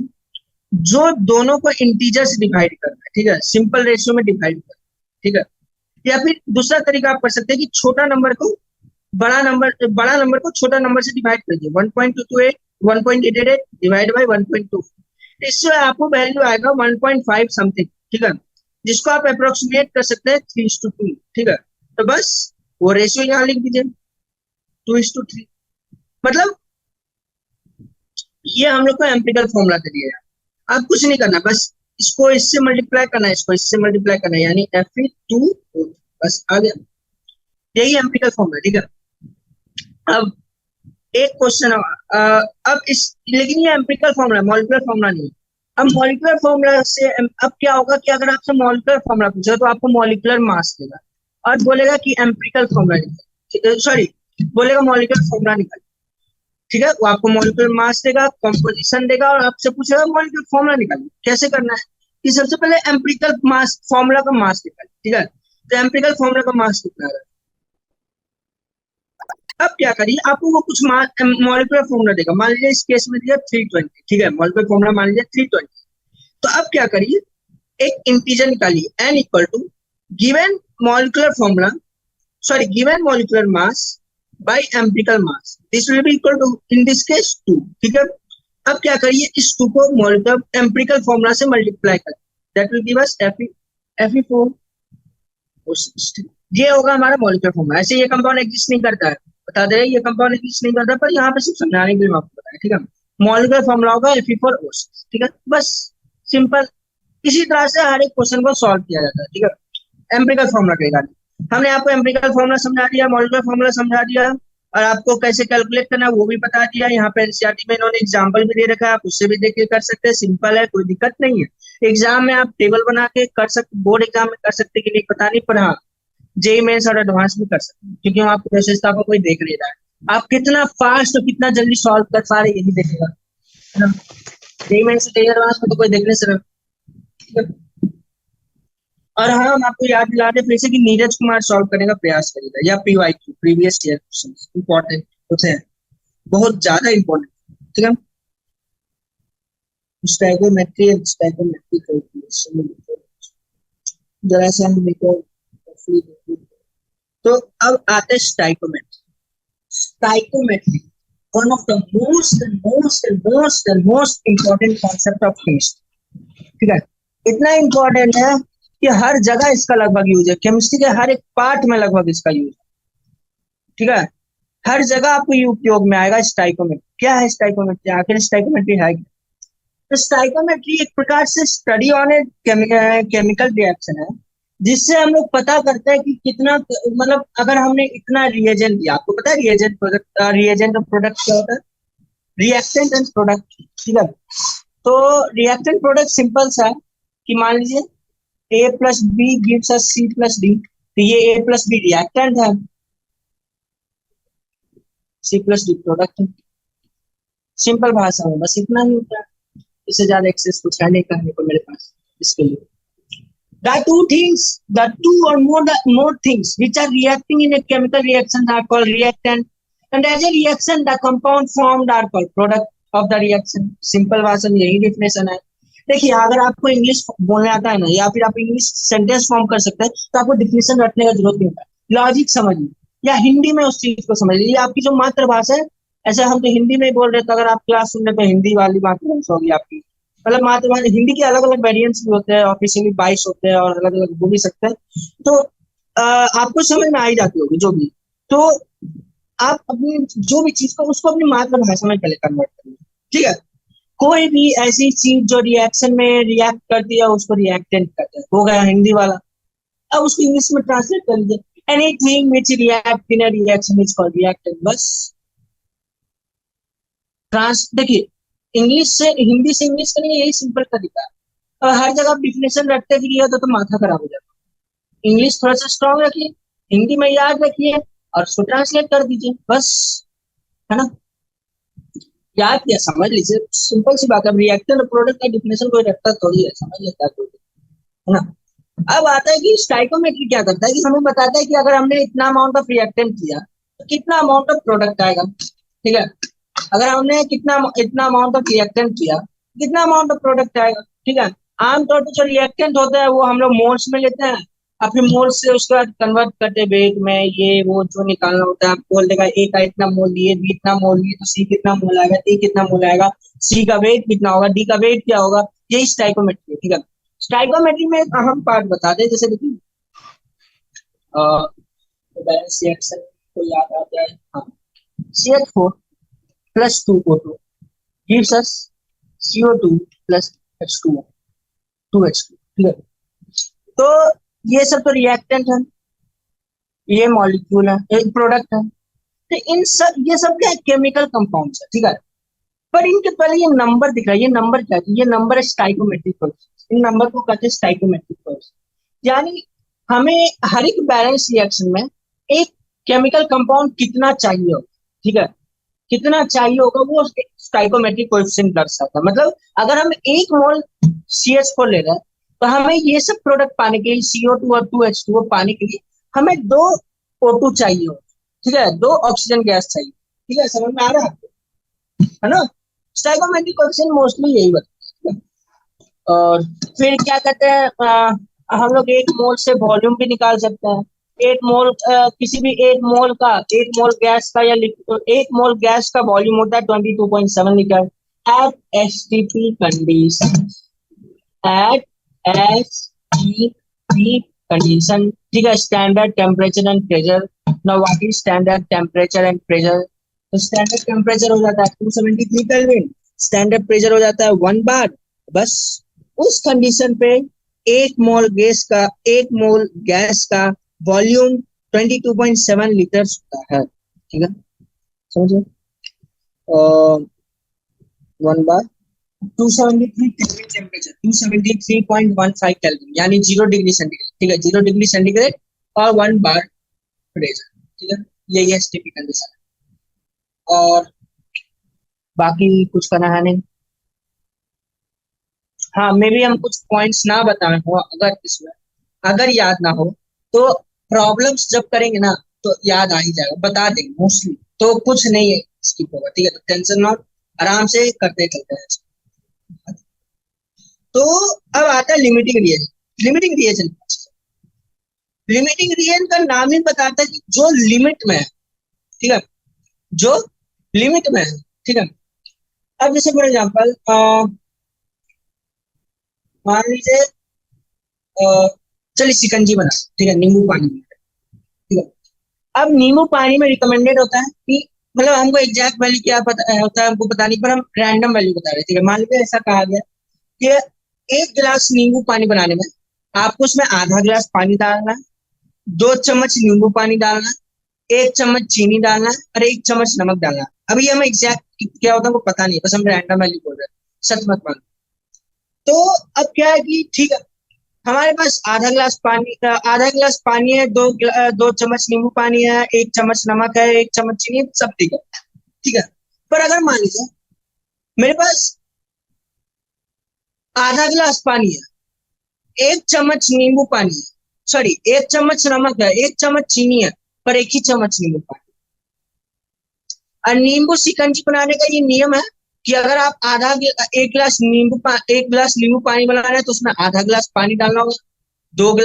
जो दोनों को इंटीजर से डिवाइड करना है, ठीक है, सिंपल रेशियो में डिवाइड करना, ठीक है। या फिर दूसरा तरीका आप कर सकते हैं कि छोटा नंबर को बड़ा नंबर को छोटा नंबर से डिवाइड कर दीजिए, 1.228 1.88 डिवाइड बाई 1.2, इससे आपको वैल्यू आएगा 1.5 समथिंग, ठीक है, जिसको आप अप्रोक्सीमेट कर सकते हैं 3:2, ठीक है। तो बस वो रेशियो यहाँ लिख दीजिए 2:3, मतलब ये हम लोग को एम्पिरिकल फॉर्मूला दे दिया है। अब कुछ नहीं करना, बस इसको इससे मल्टीप्लाई करना है, इसको इससे मल्टीप्लाई करना है, यानी Fe2, बस आ गया, यही एम्पिरिकल फॉर्मूला, ठीक है। अब एक क्वेश्चन, अब इस, लेकिन ये एम्पिरिकल फॉर्मूला, मॉलिक्यूलर फॉर्मूला नहीं। अब मॉलिक्यूलर फॉर्मूला से अब क्या होगा कि अगर आपसे मॉलिक्यूलर फॉर्मूला पूछा तो आपको मॉलिक्यूलर मास देगा और बोलेगा कि एम्पिरिकल फॉर्मूला निकाल, सॉरी, बोलेगा मॉलिक्यूलर फॉर्मूला निकाल, ठीक है। वो आपको मॉलिक्यूलर मास देगा, कंपोजिशन देगा और आपसे पूछेगा मॉलिक्यूलर फॉर्मूला निकालिए। कैसे करना है कि सबसे पहले एम्पिरिकल मास फॉर्मूला का मास निकालिए, ठीक है। तो एम्पिरिकल फॉर्मूला का मास कितना है, अब क्या करिए, आपको वो कुछ मॉलिक्यूलर फॉर्मूला देगा, मान लीजिए इस केस में दिया 320, ठीक है, मॉलिक्यूलर फॉर्मूला मान लीजिए 320। तो अब क्या करिए, एक इंटीजर निकालिए n equal to given molecular formula, sorry, given molecular mass by empirical mass, this will be equal to in this case 2, ठीक है। अब क्या करिए, इस 2 को मॉलिक्यूलर एम्पिरिकल फॉर्मूला से मल्टीप्लाई करिए, that will give us Fe4। ये होगा हमारा मॉलिक्यूलर फॉर्मूला। ऐसे ये कंपाउंड एग्जिस्ट नहीं करता है, बता दे, ये कंपाउंड एग्जिस्ट नहीं करता, पर यहाँ पे सिर्फ समझाने के लिए आपको बताया, ठीक है। मॉलिक्यूलर फॉर्मूला होगा Fe4O6, ठीक है, बस सिंपल। इसी तरह से हर एक क्वेश्चन को सॉल्व किया जाता है, ठीक है, एम्पिरिकल फॉर्मूला के रिगार्डिंग। हमने आपको एम्पिरिकल फॉर्मूला समझा दिया, मॉलिक्यूलर फॉर्मूला समझा दिया, और आपको कैसे कैलकुलेट करना है वो भी बता दिया। यहाँ पे एनसीईआरटी में इन्होंने एग्जाम्पल भी दे रखा है, आप उससे भी देख के कर सकते हैं, सिंपल है, कोई दिक्कत नहीं है। एग्जाम में आप टेबल बना के कर सकते, बोर्ड एग्जाम में कर सकते कि नहीं पता नहीं, पर हाँ जेईई मेंस और एडवांस में कर सकते हैं, क्योंकि वहाँ प्रोसेस आपको कोई देख नहीं रहा है, आप कितना फास्ट और कितना जल्दी सॉल्व कर पा रहे यही देखेगा, है ना। जेईई मेंस जेईई एडवांस में तो कोई देखने से, ठीक है। और हाँ, हम आपको याद दिला दें फिर से कि नीरज कुमार सॉल्व करने का प्रयास करेगा, या PYQ previous year questions important होते हैं, बहुत ज्यादा इंपॉर्टेंट, ठीक है। स्टैगोमेट्री एंड स्टैगोमेट्री कैलकुलेशन, जरा सा हम देखो। तो अब आते हैं stoichiometry. Stoichiometry one of the most important concept of chemistry, ठीक है। इतना इंपॉर्टेंट है कि हर जगह इसका लगभग यूज है, केमिस्ट्री के हर एक पार्ट में लगभग इसका यूज है, ठीक है। हर जगह आपको ये उपयोग में आएगा। स्टाइकोमेट्री क्या है, स्टाइकोमेट्री आखिर स्टाइकोमेट्री है क्या? तो स्टाइकोमेट्री एक प्रकार से study on a chemical reaction है, जिससे हम लोग पता करते हैं कि कितना, मतलब अगर हमने इतना रिएजेंट दिया, आपको पता है रिएजेंट प्रोडक्ट, रिएजेंट और प्रोडक्ट क्या होता है? रिएक्टेंट एंड प्रोडक्ट, ठीक है। तो रिएक्टेंट प्रोडक्ट सिंपल सा है कि मान लीजिए A plus B gives us C plus D, तो ये ए प्लस बी रिएक्टेंट है, सी प्लस डी प्रोडक्ट है। सिंपल भाषा में बस इतना ही होता है, इससे ज्यादा एक्सेस कुछ है नहीं करने को मेरे पास इसके लिए। The two things, the two or more things which are reacting in a chemical reaction are called reactant, and as a reaction the compound formed are called product of the reaction. Simple भाषा में यही definition है। देखिए अगर आपको English बोलने आता है ना, या फिर आप इंग्लिश सेंटेंस फॉर्म कर सकते हैं, तो आपको डिफिनेशन रटने का जरूरत नहीं होता है, लॉजिक समझिए या हिंदी में उस चीज को समझिए। ये आपकी जो मातृभाषा है, ऐसे हम तो हिंदी में ही बोल रहे थे, अगर आप क्लास सुन रहे तो हिंदी वाली मातृभाषा होगी आपकी। मतलब मातृभाषा हिंदी के अलग अलग वेरिएंट्स भी होते हैं, ऑफिशियली 22 होते हैं और अलग अलग बोल भी सकते हैं, तो आपको समझ में आ ही जाती होगी जो भी। तो आप अपनी जो भी चीज को उसको अपनी मातृभाषा में पहले कन्वर्ट करिए, ठीक है। कोई भी ऐसी चीज जो रिएक्शन में रिएक्ट करती है उसको रिएक्टेंट कहते हैं, हो गया हिंदी वाला। अब उसको इंग्लिश में ट्रांसलेट कर लीजिए, anything which react in a reaction is called reactant, बस। देखिए इंग्लिश से हिंदी से इंग्लिश का नहीं, यही सिंपल तरीका है। और हर जगह आप डिफिनेशन रखते फिर तो माथा खराब हो जाता है। इंग्लिश थोड़ा सा स्ट्रांग रखिए, हिंदी में याद रखिए और उसको ट्रांसलेट कर दीजिए, बस, है ना। याद किया समझ लीजिए, सिंपल सी बात है। रिएक्टेंट और प्रोडक्ट का डिफिनेशन कोई रखता थोड़ी है, समझ लेता है कोई, है ना। अब आता है कि स्टाइकोमेट्री क्या करता है कि हमें बताता है कि अगर हमने इतना अमाउंट ऑफ रिएक्टेंट किया तो कितना अमाउंट ऑफ प्रोडक्ट आएगा, ठीक है। अगर हमने इतना अमाउंट ऑफ रिएक्टेंट किया, कितना अमाउंट ऑफ प्रोडक्ट आएगा, ठीक है। आमतौर पर जो रिएक्टेंट होता है वो हम लोग मोल्स में लेते हैं, और फिर मोल्स से उसका कन्वर्ट करते वेट में, ये वो जो निकालना होता है। आप बोल देगा ए का इतना मोल लिए, बी इतना मोल लिए, तो सी कितना मोल आएगा, डी कितना मोल आएगा, सी का वेट कितना होगा, डी का वेट क्या होगा, यही स्टाइकोमेट्री है, ठीक है। स्टाइकोमेट्री में एक अहम पार्ट बता दे, जैसे देखिए बैलेंस रिएक्शन को याद आ जाए, हाँ, CH4 plus 2O2 gives us CO2 plus H2O, 2H2, ठीक है। तो ये सब तो रिएक्टेंट है, ये मॉलिक्यूल है, एक प्रोडक्ट है। तो इन सब, ये सब क्या है, केमिकल कंपाउंड्स है, ठीक है। पर इनके पहले ये नंबर दिख रहा है, ये नंबर क्या है, ये नंबर है स्टाइकोमेट्रिक कोएफिशिएंट। इन नंबर को कहते हैं स्टाइकोमेट्रिक कोएफिशिएंट। यानी हमें हर एक बैलेंस रिएक्शन में एक केमिकल कंपाउंड कितना चाहिए होगा, ठीक है, कितना चाहिए होगा वो स्टाइकोमेट्रिक कोएफिशिएंट दर्शाता है। मतलब अगर हम 1 मोल CH4 ले रहे हैं, तो हमें ये सब प्रोडक्ट पाने के लिए, CO2 और 2H2O पाने के लिए हमें 2 O2 चाहिए होगा, ठीक है, 2 ऑक्सीजन गैस चाहिए, ठीक है। समझ में आ रहा है आपको, है ना। स्टाइकोमेट्रिक कोएफिशिएंट मोस्टली यही बताता है। और फिर क्या कहते हैं, हम लोग 1 मोल से वॉल्यूम भी निकाल सकते हैं। 1 मोल किसी भी 1 मोल का, 1 मोल गैस का या 1 मोल गैस का वॉल्यूम होता है 22.7 litre at STP condition, at STP condition, ठीक है। Standard temperature and pressure. Now what is standard temperature and pressure? तो स्टैंडर्ड टेम्परेचर हो जाता है 273 केल्विन, स्टैंडर्ड प्रेशर हो जाता है 1 बार। बस उस कंडीशन पे 1 मोल गैस का वॉल्यूम 22.7 लीटर होता है, ठीक है, समझो। 1 बार 273 केल्विन टेम्परेचर, 273.15 केल्विन, यानी 0 डिग्री सेंटीग्रेड, ठीक है, 0 डिग्री सेंटीग्रेड और 1 बार प्रेशर, ठीक है। यही एसटीपी कंडीशन है, और बाकी कुछ करना है नहीं। हाँ, मे भी हम कुछ पॉइंट्स ना बताए हो, अगर इसमें अगर याद ना हो तो प्रॉब्लम्स जब करेंगे ना तो याद आ ही जाएगा, बता देंगे मोस्टली, तो कुछ नहीं है स्किप होगा, ठीक है। तो टेंशन नॉट, आराम से करते चलते हैं। तो अब आता है लिमिटिंग रिएजेंट। लिमिटिंग रिएजेंट का नाम ही बताता है कि जो लिमिट में है, ठीक है, जो लिमिट में है, ठीक है। अब जैसे फॉर एग्जाम्पल मान लीजिए चलिए शिकंजी बना, ठीक है, नींबू पानी में, ठीक है। अब नींबू पानी में रिकमेंडेड होता है कि मतलब हमको एग्जैक्ट वैल्यू क्या पता होता है हमको पता नहीं, पर हम रैंडम वैल्यू बता रहे थे। मान लीजिए ऐसा कहा गया कि एक गिलास नींबू पानी बनाने में आपको उसमें आधा गिलास पानी डालना है, 2 चम्मच नींबू पानी डालना है, 1 चम्मच चीनी डालना है और 1 चम्मच नमक डालना है। अभी हमें एग्जैक्ट क्या होता है वो पता नहीं, बस हम रैंडम वैल्यू बोल रहे हैं, सच मत मानो। तो अब क्या है कि ठीक है, हमारे पास आधा गिलास पानी है, 2 चम्मच नींबू पानी है, 1 चम्मच नमक है, 1 चम्मच चीनी, सब ठीक है। ठीक है, पर अगर मान लीजिए मेरे पास आधा गिलास पानी है, 1 चम्मच नींबू पानी है, सॉरी 1 चम्मच नमक है, 1 चम्मच चीनी है, पर एक ही चम्मच नींबू पानी। और नींबू शिकंजी बनाने का ये नियम है कि अगर आप एक गिलास नींबू पानी बना रहे हैं तो उसमें आधा गिलास पानी डालना होगा, 2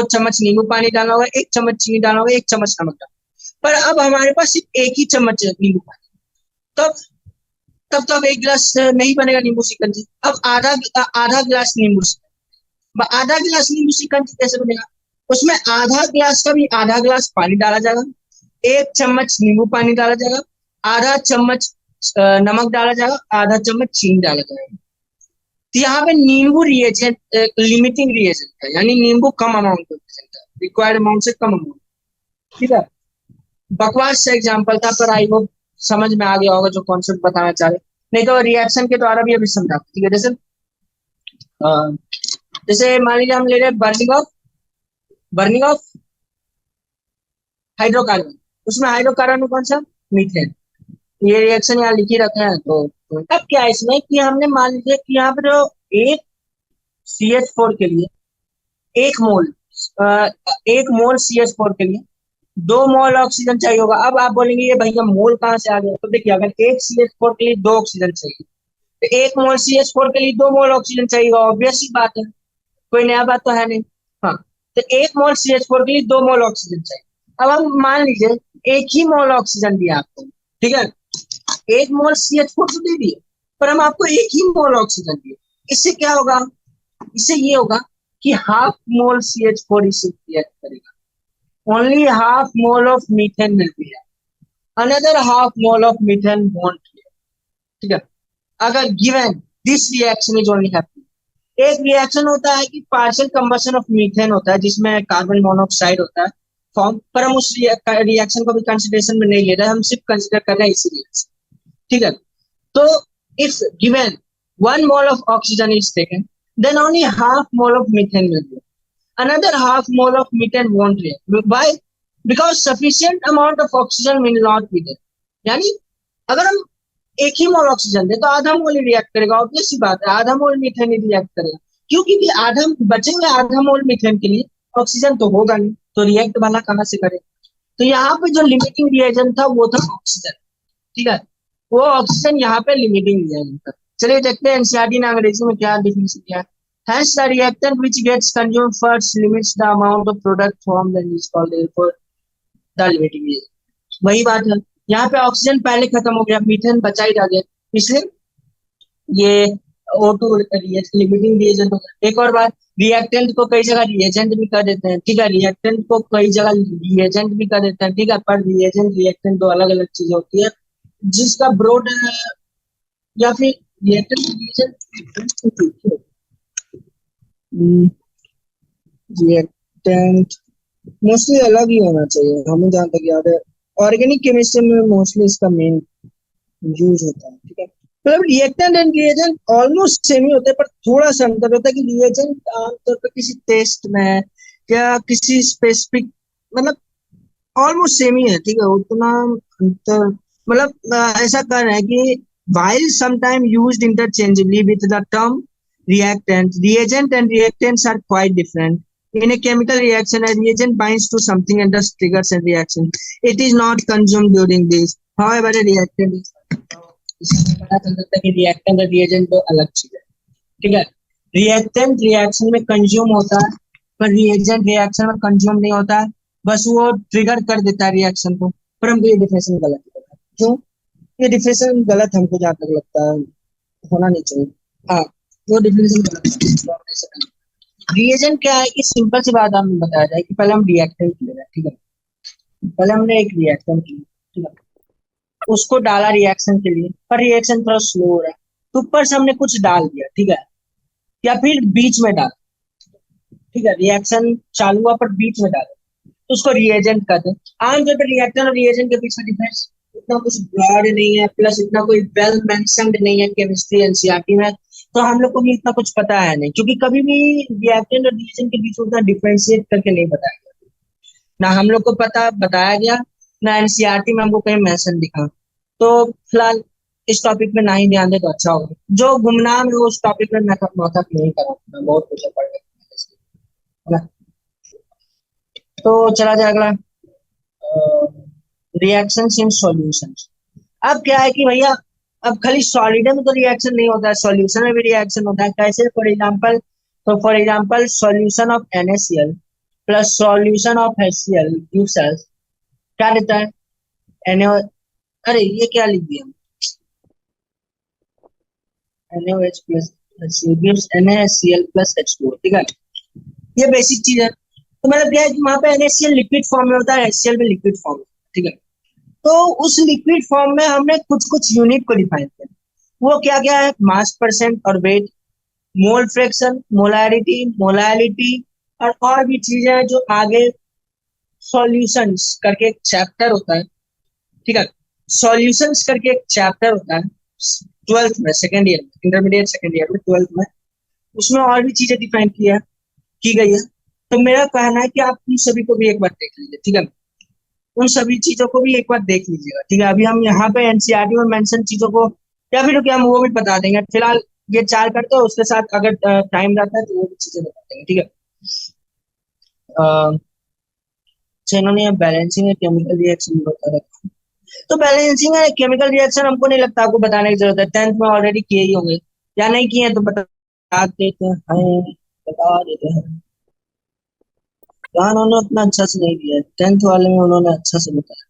चम्मच नींबू पानी डालना होगा, 1 चम्मच चीनी डालना होगा, 1 चम्मच नमक डालना। पर अब हमारे पास सिर्फ एक ही चम्मच है नींबू पानी, तब तब तो अब एक गिलास नहीं बनेगा नींबू शिकंजी। अब आधा गिलास आधा गिलास नींबू शिकंजी कैसे बनेगा? उसमें आधा गिलास का भी आधा गिलास पानी डाला जाएगा, 1 चम्मच नींबू पानी डाला जाएगा, आधा चम्मच नमक डाला जाएगा, आधा चम्मच चीनी डाला जाएगा। तो यहाँ पे नींबू रिएजेंट लिमिटिंग रिएजेंट है, यानी नींबू कम अमाउंट में रिक्वायर्ड अमाउंट से कम अमाउंट। ठीक है, बकवास से एग्जांपल था, पर आई होप समझ में आ गया होगा जो कॉन्सेप्ट बताना चाह रहे। नहीं तो रिएक्शन के द्वारा भी अभी समझा। ठीक है, अ, जैसे मान लीजिए हम ले रहे हैं बर्निंग ऑफ हाइड्रोकार्बन, उसमें हाइड्रोकार्बन में कौन सा? मीथेन। ये रिएक्शन यहाँ लिखी रखे हैं। तो अब क्या है इसमें कि हमने मान लीजिए कि यहाँ पर जो एक CH4 के लिए एक मोल अ, 1 मोल CH4 के लिए 2 मोल ऑक्सीजन चाहिए होगा। अब आप बोलेंगे ये भैया मोल कहाँ से आ गया? तो देखिए, अगर एक CH4 के लिए 2 ऑक्सीजन चाहिए तो 1 मोल CH4 के लिए 2 मोल ऑक्सीजन चाहिए, ऑब्वियस ही बात है, कोई नया बात तो है नहीं। हाँ, तो 1 मोल CH4 के लिए 2 मोल ऑक्सीजन चाहिए। अब हम मान लीजिए एक ही मोल ऑक्सीजन दिया आपको, ठीक है, 1 मोल CH4 तो दे दिए, पर हम आपको एक ही मोल ऑक्सीजन दिए। इससे क्या होगा? इससे ये होगा कि हाफ मोल CH4 इसे रिएक्ट करेगा, only half mole of methane will be, another half mole of methane won't react. ठीक है, अगर given this reaction is only happening, एक रिएक्शन होता है कि पार्शियल कंबशन ऑफ मीथेन होता है जिसमें कार्बन मोनोऑक्साइड होता है फॉर्म, पर हम उस रिएक्शन को भी कंसिडरेशन में नहीं ले रहे, हम सिर्फ कंसिडर कर रहे हैं इसी रिएक्शन। ठीक है, तो if given 1 mole of oxygen is taken, then only half mole of methane will be. Another half mole of methane won't react. Why? Because sufficient amount of oxygen will not be there. यानी अगर हम एक ही मोल oxygen दे तो आधा मोल ही react करेगा, obvious सी बात है, आधा मोल मीथेन ही रिएक्ट करेगा। क्यों? क्योंकि आधा बचे हुए आधा मोल मीथेन के लिए ऑक्सीजन तो होगा नहीं, तो रिएक्ट वाला कहाँ से करे? तो यहाँ पे जो लिमिटिंग रिएजेंट था वो था ऑक्सीजन। ठीक है, वो ऑक्सीजन यहाँ पे लिमिटिंग रिएजेंट था। चलिए देखते हैं एनसीईआरटी ने अंग्रेजी में क्या डिफिनेशन दिया है। Hence the reactant which gets consumed first limits the amount of product formed and is called therefore the limiting reagent. वही बात है, यहाँ पे ऑक्सीजन पहले खत्म हो गया, मीथेन बचा ही रह गया, इसलिए ये O2 लिमिटिंग रिएजेंट होगा। एक और बात, रिएक्टेंट को कई जगह रिएजेंट भी कर देते हैं। ठीक है, रिएक्टेंट को कई जगह रिएजेंट भी कर देते हैं। ठीक है, पर रिएजेंट रिएक्टेंट दो अलग अलग चीजें होती है, जिसका ब्रॉड या फिर रिएक्टेंट रिएजेंट रिएक्टेंट मोस्टली अलग ही होना चाहिए, हमें जहाँ तक याद है ऑर्गेनिक केमिस्ट्री में मोस्टली इसका मेन यूज होता है। ठीक है, मतलब reactant and reagent almost same ही होते हैं, पर थोड़ा सा अंतर होता है कि रिएजेंट आमतौर पर किसी टेस्ट में या किसी स्पेसिफिक, मतलब ऑलमोस्ट सेम ही है। ठीक है, उतना अंतर मतलब ऐसा कर रहे हैं कि while sometime used interchangeably with the term reactant, reagent and reactants are quite different. In a chemical reaction, a reagent binds to something and thus triggers a reaction. It is not consumed during this. However, a reactant is. इससे पता चल सकता है कि reactant और reagent दो अलग चीज है। ठीक है, रिएक्टेंट रिएक्शन में कंज्यूम होता है, पर रिएजेंट रिएक्शन में कंज्यूम नहीं होता है, बस वो ट्रिगर कर देता है रिएक्शन को। पर हमको ये डिफिनेशन गलत है। क्यों? ये डिफिनेशन गलत हमको जहाँ तक लगता है, होना नहीं चाहिए। हाँ, वो डिफिनेशन गलत है। रिएजेंट क्या है कि सिंपल सी बात हमें बताया जाए कि पहले हम रिएक्टेंट ले रहे हैं। ठीक है, पहले हमने एक रिएक्टेंट लिया, ठीक है, उसको डाला रिएक्शन के लिए, पर रिएक्शन थोड़ा स्लो हो रहा है, तो ऊपर से हमने कुछ डाल दिया, ठीक है, या फिर बीच में डाल, ठीक है, रिएक्शन चालू हुआ पर बीच में डाल, तो उसको रिएजेंट कहते हैं। आमतौर पर रिएक्टर और रिएजेंट के पीछे डिफरेंस इतना कुछ ब्रॉड नहीं है, प्लस इतना कोई वेल मेंशन्ड नहीं है केमिस्ट्री एनसीईआरटी में, तो हम लोग को भी इतना कुछ पता है नहीं, क्योंकि कभी भी रिएक्टेंट और रिएजेंट के बीच उतना डिफरेंशिएट करके नहीं बताया गया, ना हम लोग को पता बताया गया, ना एनसीईआरटी में हमको कहीं मेंशन दिखा। तो फिलहाल इस टॉपिक में ना ही ध्यान दे तो अच्छा होगा, जो गुमनाम है उस टॉपिक में मैं नौतक नहीं करा, मैं बहुत कुछ पढ़ गया, है ना। तो चला जाए अगला, रिएक्शंस इन सॉल्यूशंस। अब क्या है कि भैया, अब खाली सॉलिड में तो रिएक्शन नहीं होता है, सॉल्यूशन में भी रिएक्शन होता है। कैसे? फॉर एग्जांपल, तो for example solution of NaCl plus solution of HCl gives us, क्या देता है? NaO, अरे ये क्या लिख दिया, NaOH plus HCl gives NaCl plus H2O, ठीक है, ये बेसिक चीज है। तो मतलब क्या है कि वहां पे NaCl लिक्विड फॉर्म में होता है, HCl भी लिक्विड फॉर्म में, ठीक है। तो उस लिक्विड फॉर्म में हमने कुछ कुछ यूनिट को डिफाइन किया, वो क्या क्या है? मास परसेंट और weight, mole fraction, molarity, molality, और भी चीजें हैं जो आगे सॉल्यूशंस करके एक चैप्टर होता है, ठीक है, सॉल्यूशंस करके एक चैप्टर होता है 12th में, सेकेंड ईयर में, इंटरमीडिएट सेकेंड ईयर में, 12th में, उसमें और भी चीजें डिफाइन किया की गई है। तो मेरा कहना है कि आप उन सभी को भी एक बार देख लीजिए, ठीक है, उन सभी चीजों को भी एक बार देख लीजिएगा, ठीक है। अभी हम यहाँ पे एनसीईआरटी में मेंशन चीजों को, या फिर क्या हम वो भी बता देंगे, फिलहाल ये चार करते हैं, उसके साथ अगर टाइम रहता है तो वो भी चीजें बता देंगे, ठीक है। अच्छा, इन्होंने बैलेंसिंग है केमिकल रिएक्शन बता रखा है, तो बैलेंसिंग है केमिकल रिएक्शन हमको नहीं लगता आपको बताने की जरूरत है, 10th में ऑलरेडी किए ही होंगे, या नहीं किए हैं तो बता देते हैं, बता देते हैं। यहाँ उन्होंने उतना अच्छा से नहीं दिया है, 10th वाले में उन्होंने अच्छा से बताया।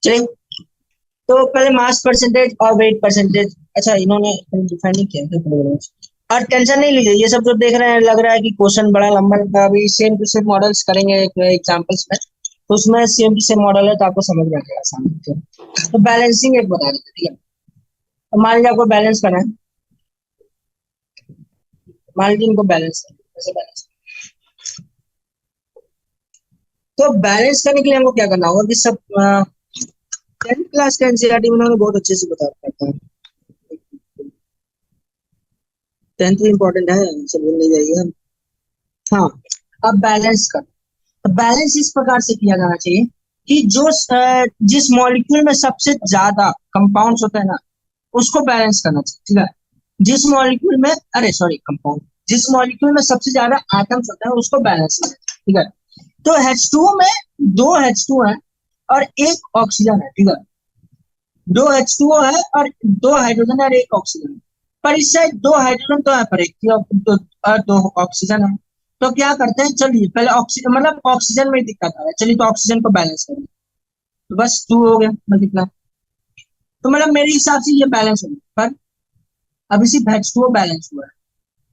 चलिए, तो पहले मास परसेंटेज और वेट परसेंटेज, अच्छा इन्होंने डिफाइन नहीं किया है प्रोग्राम। और टेंशन नहीं लीजिए, ये सब जो देख रहे हैं लग रहा है कि क्वेश्चन बड़ा लंबा था, अभी सेम टू सेम मॉडल्स करेंगे एग्जांपल्स में, तो उसमें सेम टू सेम मॉडल है तो आपको समझ में आ जाएगा सामने से। तो बैलेंसिंग एक बता देते, ठीक है। तो मान लीजिए आपको बैलेंस करना है, मान लीजिए इनको बैलेंस करना है, कैसे बैलेंस? तो बैलेंस करने के लिए हमको क्या करना होगा कि सब 10th क्लास का एनसीईआरटी में उन्होंने बहुत अच्छे से बता रखा है, 10th भी इम्पोर्टेंट है, सब भूल नहीं जाइए हम। हाँ, अब बैलेंस कर, तो बैलेंस इस प्रकार से किया जाना चाहिए कि जो जिस मॉलिक्यूल में सबसे ज्यादा कंपाउंड्स होते हैं ना, उसको बैलेंस करना चाहिए, ठीक है। जिस मॉलिक्यूल में, अरे सॉरी, कंपाउंड, जिस मॉलिक्यूल में सबसे ज्यादा एटम्स होते हैं उसको बैलेंस करना चाहिए, ठीक है। तो H2O में दो H2 है और एक ऑक्सीजन है, ठीक है, दो H2O है और दो हाइड्रोजन है और एक ऑक्सीजन है, पर इस साइड दो हाइड्रोजन तो है पर एक दो ऑक्सीजन है। तो क्या करते हैं, चलिए पहले ऑक्सीजन, मतलब ऑक्सीजन में दिक्कत आ रहा है, चलिए तो ऑक्सीजन को बैलेंस करें, तो बस 2 हो गया मल्टीप्लाई। तो मतलब मेरे हिसाब से ये बैलेंस हो गया, पर अभी सिर्फ H2O बैलेंस हुआ है,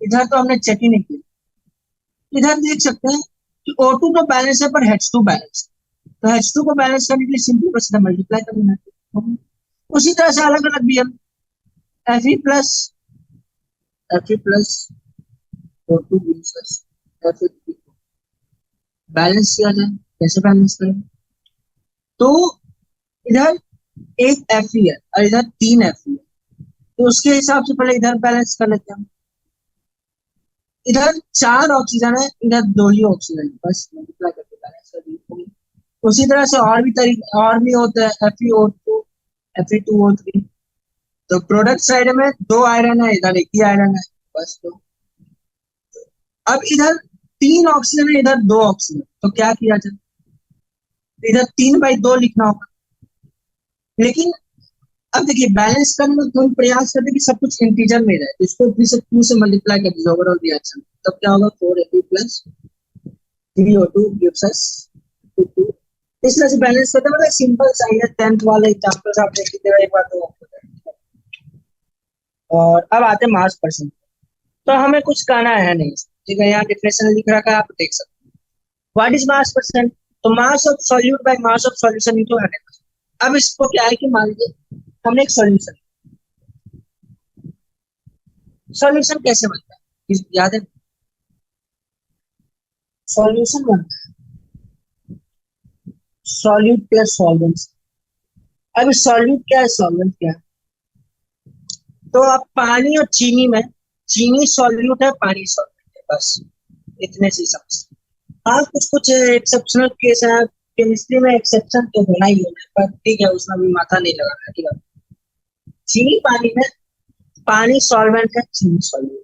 इधर तो हमने चेक ही नहीं किया। इधर देख सकते हैं कि O2 तो बैलेंस है पर H2 बैलेंस, तो H2 को बैलेंस करने के लिए सिंपली बस इधर मल्टीप्लाई करना है। उसी तरह से अलग अलग भी हम Fe प्लस O2 बैलेंस किया जाए, कैसे बैलेंस करें? तो इधर एक Fe है और इधर 3 Fe है, तो उसके हिसाब से पहले इधर बैलेंस कर लेते हैं। इधर 4 ऑक्सीजन है, इधर 2 ही ऑक्सीजन है, बस मल्टीप्लाई करके बैलेंस कर दिए। उसी तरह से और भी तरीके और भी होते हैं, FeO2 Fe2O3, तो प्रोडक्ट साइड में 2 आयरन है, इधर एक ही आयरन है, बस। तो अब इधर 3 ऑक्सीजन है, इधर 2 ऑक्सीजन, तो क्या किया जाए? इधर 3/2 लिखना होगा, लेकिन अब देखिए बैलेंस करने में हम प्रयास करते हैं कि सब कुछ इंटीजर में रहे, तो इसको फिर से 2 से मल्टीप्लाई कर दीजिए ओवरऑल रिएक्शन, तब क्या होगा? 4Fe plus 3O2 gives us 2। इस तरह से बैलेंस करते हैं, मतलब सिंपल सा है, 10th वाले एग्जांपल्स आप देख लीजिएगा एक बार तो। और अब आते हैं मास परसेंट, तो हमें कुछ कहना है नहीं, ठीक है, यहाँ डिफिनेशन लिख रखा है, आप देख सकते हैं। What is mass percent? तो mass of solute by mass of solution into 100%, अब इसको क्या है कि मान लीजिए हमने एक सॉल्यूशन, सॉल्यूशन कैसे बनता है याद है? सॉल्यूशन बनता है सॉल्यूट प्लस सॉल्वेंट। अब सॉल्यूट क्या है, सॉल्वेंट क्या है? तो अब पानी और चीनी में, चीनी सॉल्यूट है, पानी सॉल्वेंट है, बस इतने से समझ। हाँ कुछ कुछ एक्सेप्शनल केस है, केमिस्ट्री में एक्सेप्शन तो होना ही होना है, पर ठीक है उसमें भी माथा नहीं लगाना, ठीक है। चीनी पानी में, पानी सॉल्वेंट है, चीनी सॉल्यूट,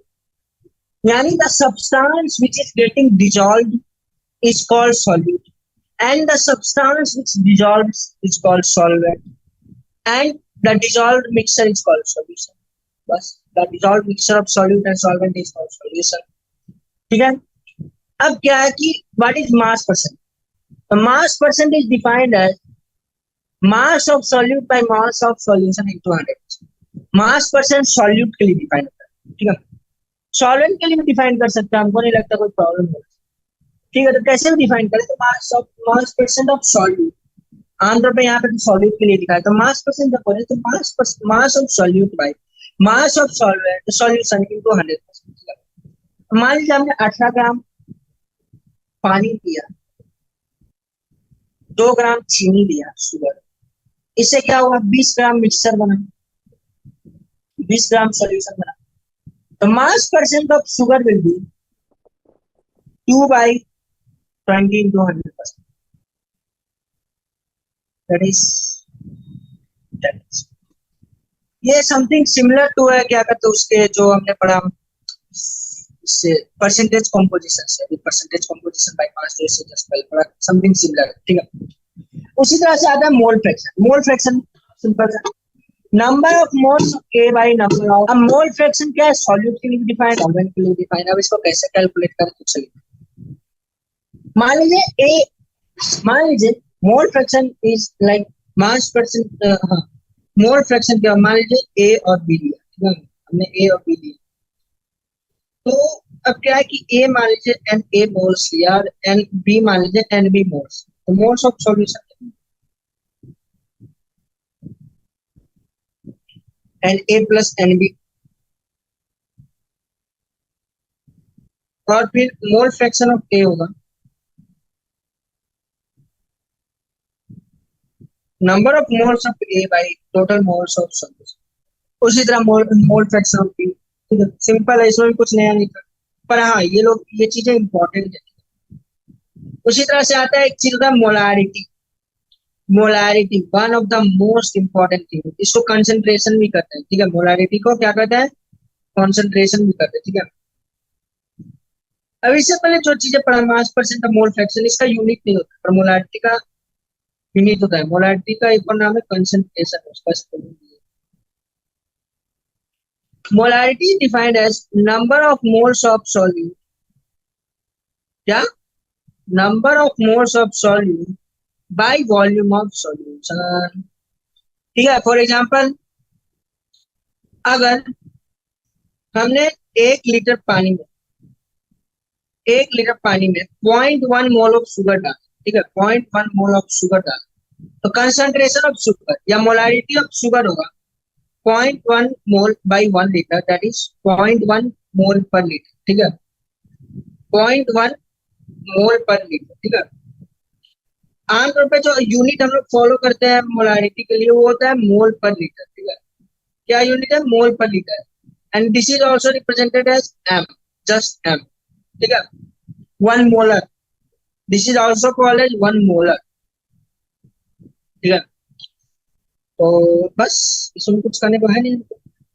यानी the substance which is getting dissolved is called solute, and the substance which dissolves is called solvent, and the dissolved mixture is called solution. बस the dissolved mixture of solute and solvent is called solution, ठीक है। अब क्या है कि what is mass percent? The mass percent is defined as mass of solute by mass of solution into 100%। mass percent solute के लिए define होता है, ठीक है। सॉल्वेंट के लिए भी डिफाइन कर सकते हैं, हमको नहीं लगता कोई प्रॉब्लम होगा, ठीक है। तो कैसे भी डिफाइन करें, तो मास परसेंट ऑफ सॉल्यूट, आमतौर पे यहाँ पे तो सॉल्यूट के लिए लिखा है, तो मास परसेंट जब बोले तो mass of solute by mass of solvent solution into 100%। मान लीजिए हमने 18 ग्राम पानी लिया, 2 ग्राम चीनी लिया शुगर, इससे क्या हुआ, 20 ग्राम मिक्सचर बना, 20 ग्राम सॉल्यूशन बना। तो मास percent of sugar will be 2/20 into 100%, that is 10%। ये समथिंग सिमिलर टू है, क्या कहते हैं उसके जो हमने पढ़ा इससे परसेंटेज कॉम्पोजिशन से, अभी परसेंटेज कॉम्पोजिशन बाय मास जो इससे जस्ट पहले पढ़ा, समथिंग सिमिलर है, ठीक है। उसी तरह से आता है mole fraction. Mole fraction simple है, number of moles of A by number of. अब मोल फ्रैक्शन क्या है, सॉल्यूट के लिए भी डिफाइंड, सॉल्वेंट के लिए डिफाइंड। अब इसको कैसे कैलकुलेट करें तो चलिए, मान लीजिए ए, मान लीजिए mole fraction is like mass percent, हाँ मोल फ्रैक्शन क्या, मान लीजिए ए और बी लिया, ठीक है, हमने ए और बी लिया, तो अब क्या है कि ए मान लीजिए एन ए मोल्स लिया और एन बी मान लीजिए एन बी मोल्स, तो moles of solution N A plus N B, और फिर मोल फ्रैक्शन ऑफ ए होगा number of moles of A by total moles of solution. उसी तरह mole mole fraction of B, ठीक है, सिंपल है, इसमें भी कुछ नया नहीं कर, पर हाँ ये लोग ये चीजें इंपॉर्टेंट है। उसी तरह से आता है एक चीज होता है molarity. Molarity one of the most important thing, इसको कंसंट्रेशन भी करते हैं, ठीक है, मोलारिटी को क्या कहते हैं, कंसंट्रेशन भी करते हैं, ठीक है। अब इससे पहले जो चीजें पढ़ा, मास परसेंट मोल फ्रैक्शन, इसका यूनिट नहीं होता, पर मोलारिटी का यूनिट होता है। मोलारिटी का एक और नाम है कंसंट्रेशन, उसका spelling. Molarity is defined as number of moles of solute, क्या, number of moles of solute by volume of solution, ठीक है। फॉर एग्जांपल, अगर हमने 1 लीटर पानी में, 1 लीटर पानी में 0.1 मोल ऑफ शुगर डाल, ठीक है, 0.1 मोल ऑफ शुगर डाल, तो कंसंट्रेशन ऑफ शुगर या मोलारिटी ऑफ शुगर होगा 0.1 मोल by 1 litre, that is 0.1 mole per litre, ठीक है, 0.1 मोल पर लीटर, ठीक है। आमतौर पे जो यूनिट हम लोग फॉलो करते हैं मोलारिटी के लिए वो होता है मोल पर लीटर, ठीक है। क्या यूनिट है, mole per litre, and this is also represented as M, just M, ठीक है, 1 molar, this is also called as 1 molar, ठीक है। तो बस इसमें कुछ करने को है नहीं,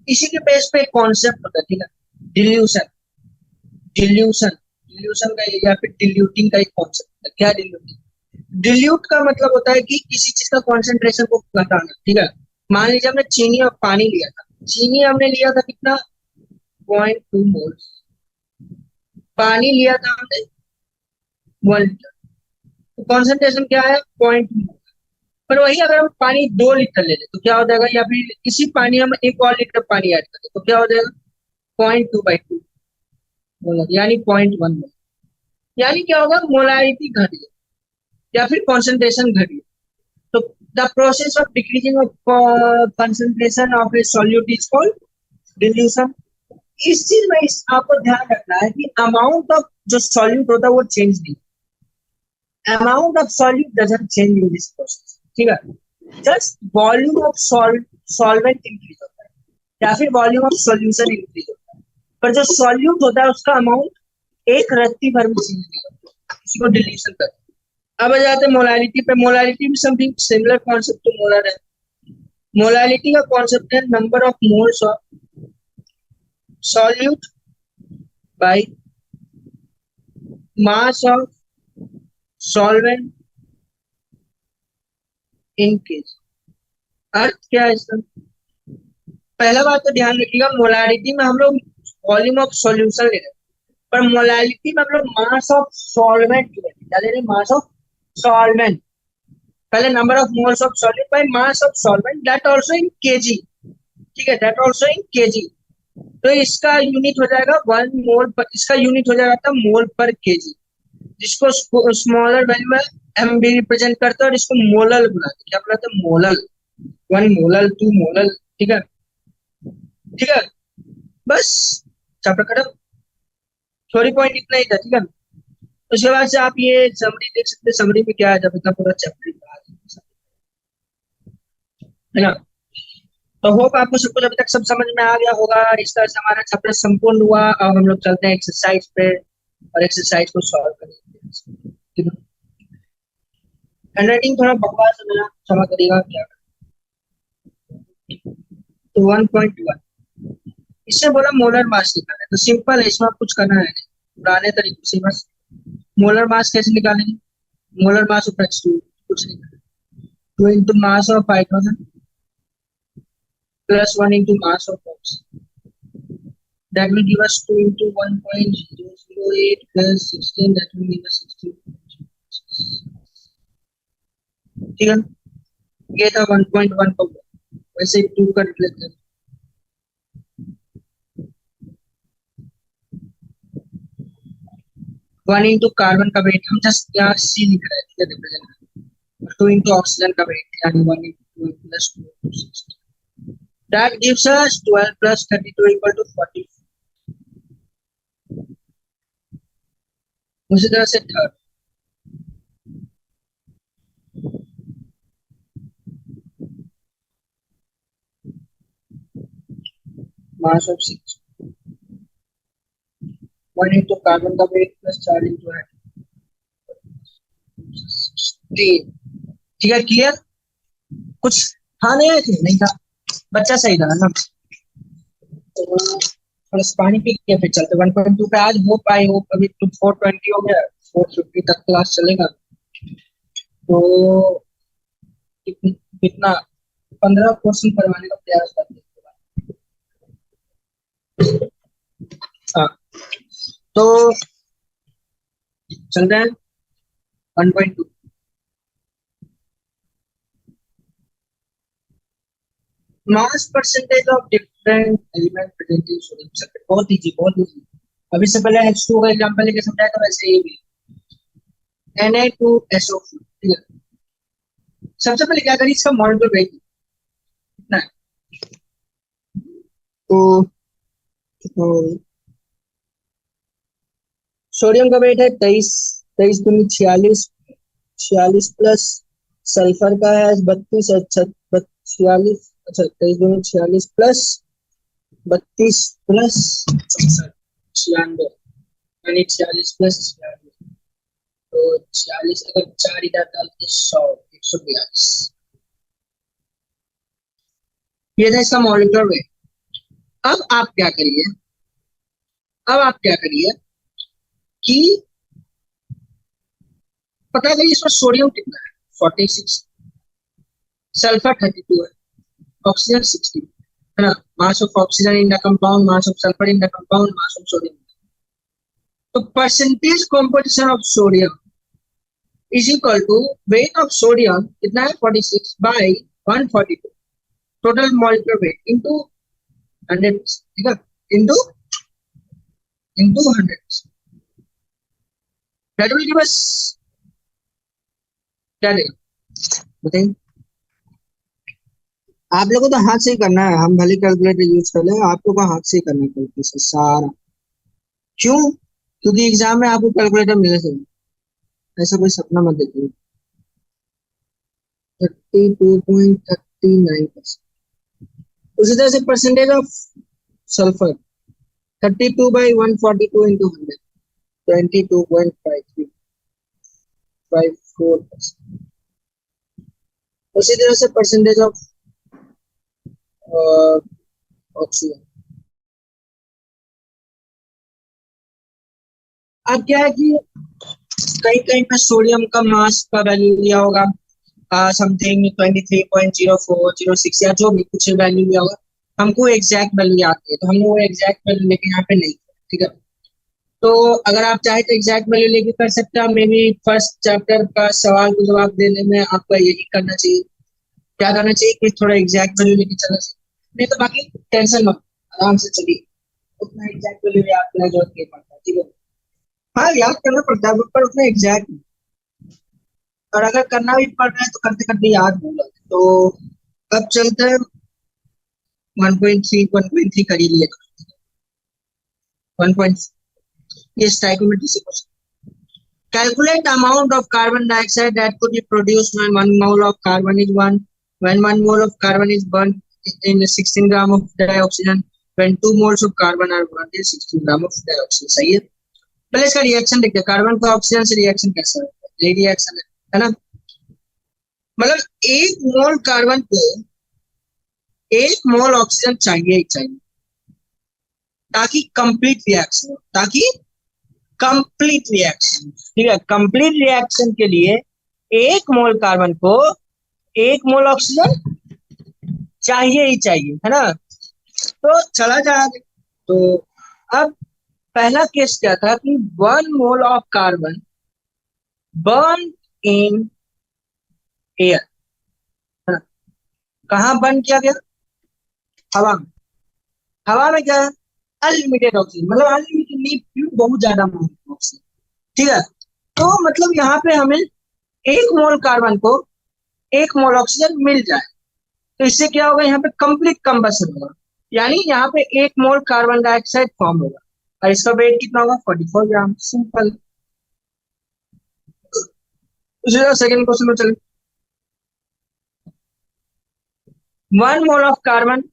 इसी के बेस पे एक कॉन्सेप्ट होता है, ठीक है, डिल्यूशन। डिल्यूशन, डिल्यूशन का या फिर डिल्यूटिंग का एक कॉन्सेप्ट है। क्या डिल्यूटिंग, डिल्यूट का मतलब होता है कि किसी चीज का कॉन्सेंट्रेशन को घटाना, ठीक है। मान लीजिए हमने चीनी और पानी लिया था, चीनी हमने लिया था कितना, 0.2 मोल्स, पानी लिया था हमने 1 लीटर, तो कॉन्सेंट्रेशन क्या है, 0.2। पर वही अगर हम पानी 2 लीटर ले लें तो क्या हो जाएगा, या फिर इसी पानी हम 1 और लीटर पानी ऐड करें तो क्या हो जाएगा, 0.2/2 मोलर, यानी 0.1 मोलर, यानी क्या होगा, मोलारिटी घट गई या फिर कॉन्सेंट्रेशन घट गई। तो The process of decreasing of concentration of a solute is called dilution. इस चीज में आपको ध्यान रखना है कि अमाउंट ऑफ जो सॉल्यूट होता है वो चेंज नहीं, amount of solute doesn't change in this process, ठीक है, just volume of solvent increase होता है या फिर वॉल्यूम ऑफ सॉल्यूशन इंक्रीज होता है, पर जो सॉल्यूट होता है उसका अमाउंट एक रत्ती भर में चेंज नहीं होता, इसी को डिल्यूशन कहते हैं। अब आ जाते हैं मोलारिटी पे। मोलारिटी भी something similar concept to molar है। मोलारिटी का कॉन्सेप्ट है number of moles of solute by mass of solvent in case. अर्थ क्या है इसका? पहला बात तो ध्यान रखिएगा, मोलारिटी में हम लोग वॉल्यूम ऑफ सॉल्यूशन ले रहे हैं, पर मोलारिटी में हम लोग मास ऑफ सॉल्वेंट ले रहे हैं, मास ऑफ सॉल्वेंट। पहले number of moles of solute by mass of solvent, that also in KG, ठीक है, दैट आल्सो इन केजी। तो इसका यूनिट हो जाएगा 1 मोल पर, इसका यूनिट हो जाएगा मोल पर केजी, जिसको स्मॉलर वैल्यू में एम भी रिप्रेजेंट करता है और इसको मोलल बुलाते हैं। क्या बुलाते हैं? मोलल। 1 मोलल, 2 मोलल, ठीक है, ठीक है, बस चैप्टर खत्म। थ्योरी पॉइंट इतना ही था, ठीक है। उसके बाद से आप ये समरी देख सकते हैं, समरी में क्या है जब इतना पूरा चैप्टर है ना। तो होप आपको सब कुछ अभी तक सब समझ में आ गया होगा। इस तरह से हमारा चैप्टर संपूर्ण हुआ। अब हम लोग चलते हैं एक्सरसाइज पे और एक्सरसाइज को सॉल्व करेंगे। हैंडराइटिंग थोड़ा बकवास है मेरा, क्षमा करिएगा। क्या तो 1.1 इससे बोला मोलर मास निकालना है, तो सिंपल है, इसमें कुछ करना है पुराने तरीके से। बस मोलर मास कैसे निकालेंगे? मोलर मास ऑफ H2 कुछ नहीं करना, 2 into mass of hydrogen plus 1 into mass of oxygen. That will give us 2 into 1.008 plus 16. That will give us 16. ठीक है, ये था 1.1 का, वैसे 2 कर लेते हैं। वन इंटू कार्बन का वेट हम जस्ट यहाँ सी लिख रहे हैं, रिप्रेजेंट। 2 into ऑक्सीजन का वेट यानी 1 into 2 plus 2 into 16. That gives us 12 plus 32 equal to 40. उसी तरह से third, mass of 6, 1 into carbon का वेट प्लस 4 into 16. ठीक है, क्लियर? कुछ हाँ नहीं आए थे? नहीं था, बच्चा सही था ना। तो थोड़ा पानी पी के फिर चलते 1.2 पे। आज होप आई होप अभी तो 420 हो गया, 450 तक क्लास चलेगा। तो कितना 15 क्वेश्चन करवाने का प्रयास करते हैं। हाँ, तो चल रहे हैं 1.2। Mass percentage of different element present in sodium sulphate. बहुत इजी, बहुत इजी। अभी से पहले H2 का एग्जांपल लेके समझाया था, वैसे ही भी Na2SO4। ठीक है, सबसे पहले क्या करिए, इसका मॉलिक्यूलर वेट कितना है। तो सोडियम का वेट है 23, 23 दूनी 46, 46 प्लस सल्फर का है 32, 46, अच्छा 23 दूनी 46 प्लस 32 प्लस 96 यानी 46 प्लस 96, तो 46 अगर 4 इधर डालते 100, 142। ये था इसका मॉलिक्यूलर वेट। अब आप क्या करिए, कि पता करिए इसमें सोडियम कितना है, 46, सल्फर 32 है, ऑक्सीजन 60 है ना। Mass of oxygen in the compound, mass of sulphur in the compound, mass of sodium. तो percentage composition of sodium is equal to weight of sodium कितना है 46 by 142 total molecular weight into 100, ठीक है, into 100। That will give us क्या देगा बताइए? आप लोगों को तो हाथ से ही करना है, हम भले कैलकुलेटर यूज कर ले, आप लोगों को हाथ से ही करना है कैलकुलेशन सारा। क्यों? क्योंकि एग्जाम में आपको कैलकुलेटर मिले थे, ऐसा कोई सपना मत देखिए। 32.39%। उसी तरह से परसेंटेज ऑफ सल्फर 32/142 × 100, 22.5354%। उसी तरह से परसेंटेज ऑफ ऑक्सीजन। अब क्या है कि कहीं कहीं पे सोडियम का मास का वैल्यू दिया होगा समथिंग 23.0406 या जो भी कुछ वैल्यू दिया होगा, हमको एग्जैक्ट वैल्यू याद है तो हमने वो एग्जैक्ट वैल्यू लेके यहाँ पे नहीं किया, ठीक है। तो अगर आप चाहे तो एग्जैक्ट वैल्यू लेके कर सकते हैं, मे बी फर्स्ट चैप्टर का सवाल को जवाब देने में आपका यही करना चाहिए। क्या करना चाहिए कि थोड़ा एग्जैक्ट वैल्यू लेके चलना चाहिए, नहीं तो बाकी टेंशन मत, आराम से चलिए। उतना एग्जैक्ट वैल्यू याद करना जरूरत नहीं पड़ता, ठीक है। हाँ याद करना पड़ता है पर उतना एग्जैक्ट, और अगर करना भी पड़ रहा है तो करते करते याद होगा। तो अब चलते हैं 1.3 कर ही लिए। 1. ये स्टाइकोमेट्री से question. Calculate the amount of carbon dioxide that could be produced when 1 mole of carbon is one when 1 mole of carbon is burnt in 16 gram of dioxygen, when 2 moles of carbon are burnt in 16 gram of dioxygen। सही है। पहले इसका reaction देखते हैं, carbon का oxygen से reaction कैसा होता है। ये रिएक्शन है ना, मतलब 1 मोल कार्बन को 1 मोल ऑक्सीजन चाहिए ही चाहिए ताकि कंप्लीट रिएक्शन हो, ताकि कंप्लीट रिएक्शन, ठीक है। कंप्लीट रिएक्शन के लिए 1 मोल कार्बन को 1 मोल ऑक्सीजन चाहिए ही चाहिए, है ना। तो चला जाए तो अब पहला केस क्या था कि 1 mole of carbon burn in air, है ना। कहाँ बर्न किया गया? हवा में। हवा में क्या है? अनलिमिटेड ऑक्सीजन, मतलब अनलिमिटेड नहीं, बहुत ज्यादा ऑक्सीजन, ठीक है। तो मतलब यहाँ पे हमें 1 मोल कार्बन को 1 मोल ऑक्सीजन मिल जाए तो इससे क्या होगा, यहाँ पे कंप्लीट कंबशन होगा, यानी यहाँ पे 1 मोल कार्बन डाइऑक्साइड फॉर्म होगा और इसका वेट कितना होगा? 44 ग्राम। सिंपल। उसी तरह सेकेंड क्वेश्चन में चले। 1 mole of carbon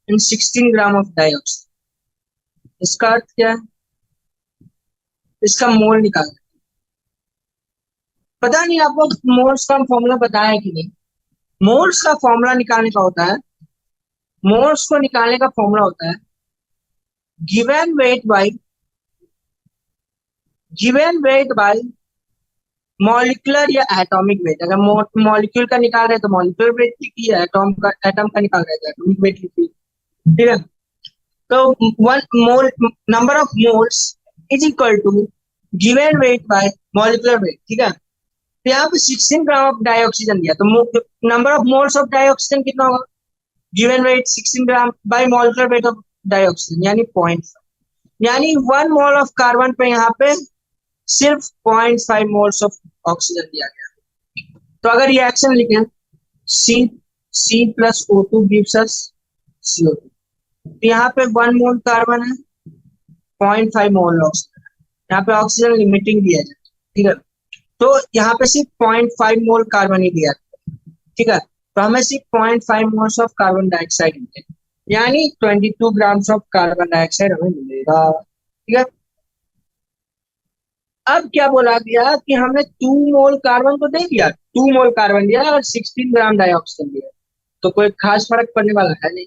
in 16 gram of dioxide, इसका अर्थ क्या है? इसका मोल निकाल। पता नहीं आपको मोल्स का फॉर्मूला पता है कि नहीं। मोल्स का फॉर्मूला निकालने का होता है, मोल्स को निकालने का फॉर्मूला होता है गिवन वेट बाय मॉलिक्यूलर या एटॉमिक वेट। अगर मॉलिक्यूल का निकाल रहे हैं तो मॉलिक्यूलर वेट लिखिए, एटम का निकाल रहे हैं तो एटॉमिक वेट लिखिए, ठीक है। तो 1 mole number of moles is equal to given weight by molecular weight, ठीक है। तो यहाँ पे 16 ग्राम ऑफ डाइऑक्सीजन दिया तो number of moles of dioxygen कितना होगा? Given weight 16 gram bye molecular weight of dioxygen यानी 0.5, यानी 1 मोल ऑफ कार्बन पे यहाँ पे सिर्फ 0.5 मोल्स ऑफ ऑक्सीजन दिया गया। तो अगर रिएक्शन लिखें सी C plus O2 gives us CO2, तो यहाँ पे 1 मोल कार्बन है, 0.5 मोल ऑक्सीजन, यहाँ पे ऑक्सीजन लिमिटिंग दिया जाए, ठीक है। तो यहाँ पे सिर्फ 0.5 मोल कार्बन ही दिया, ठीक है। तो हमें सिर्फ 0.5 मोल्स ऑफ कार्बन डाइऑक्साइड मिलेगा, यानी 22 ग्राम्स ऑफ कार्बन डाइऑक्साइड हमें मिलेगा, ठीक है। अब क्या बोला गया कि हमने 2 मोल कार्बन तो दे दिया, 2 मोल कार्बन दिया और 16 ग्राम डाइऑक्सीजन दिया, तो कोई खास फर्क पड़ने वाला है नहीं,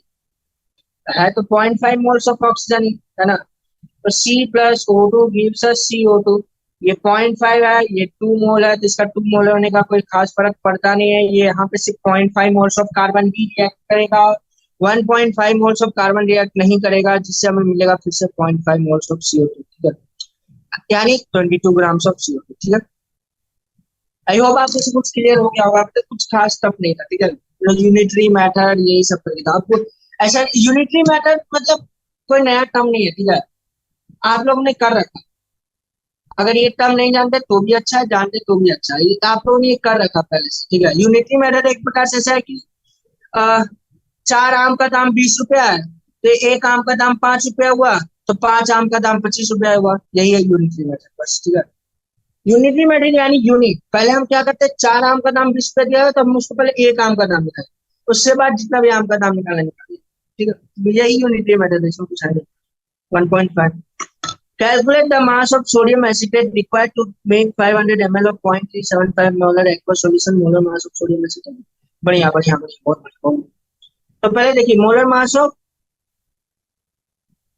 है तो 0.5 मोल्स ऑफ ऑक्सीजन ही, है ना। तो C plus O2 gives us CO2, ये 0.5 है, ये 2 मोल है, तो इसका 2 मोल होने का कोई खास फर्क पड़ता नहीं है। ये यहाँ पे सिर्फ 0.5 moles of carbon he react करेगा, 1.5 मोल्स ऑफ कार्बन रिएक्ट नहीं करेगा, जिससे हमें मिलेगा फिर से 0.5 मोल्स ऑफ CO2, ठीक है, यानी 22 ग्राम्स ऑफ CO2, ठीक है। आई होप आपको सब कुछ क्लियर हो गया होगा, अब तक कुछ खास टफ नहीं था, ठीक है। यूनिटरी मैथड यही सब करेगा आपको, ऐसा यूनिटरी मैथड मतलब कोई नया टर्म नहीं है, ठीक है, आप लोग ने कर रखा। अगर ये टर्म नहीं जानते तो भी अच्छा है, जानते तो भी अच्छा है, ये आप लोगों ने ये कर रखा पहले से, ठीक है। यूनिटरी मेथड एक प्रकार से ऐसा है कि 4 आम का दाम 20 रुपया है, तो एक आम का दाम 5 रुपया हुआ, तो 5 आम का दाम 25 रुपया हुआ। यही है यूनिटरी मेथड, बस। ठीक है, यूनिटरी मेथड यानी यूनिट। पहले हम क्या करते हैं, 4 आम का दाम 20 रुपया दिया है, तो हम उसको पहले एक आम का दाम निकालें, उससे बाद जितना भी आम का दाम निकालें। ठीक है, तो यही यूनिटरी मेथड है, इसमें कुछ है नहीं। 1.5, calculate the mass of sodium acetate required to make 500 ml of 0.375 molar aqueous solution. Molar mass of sodium acetate। बढ़िया बढ़िया बढ़िया, बहुत बढ़िया। तो पहले देखिए, molar mass of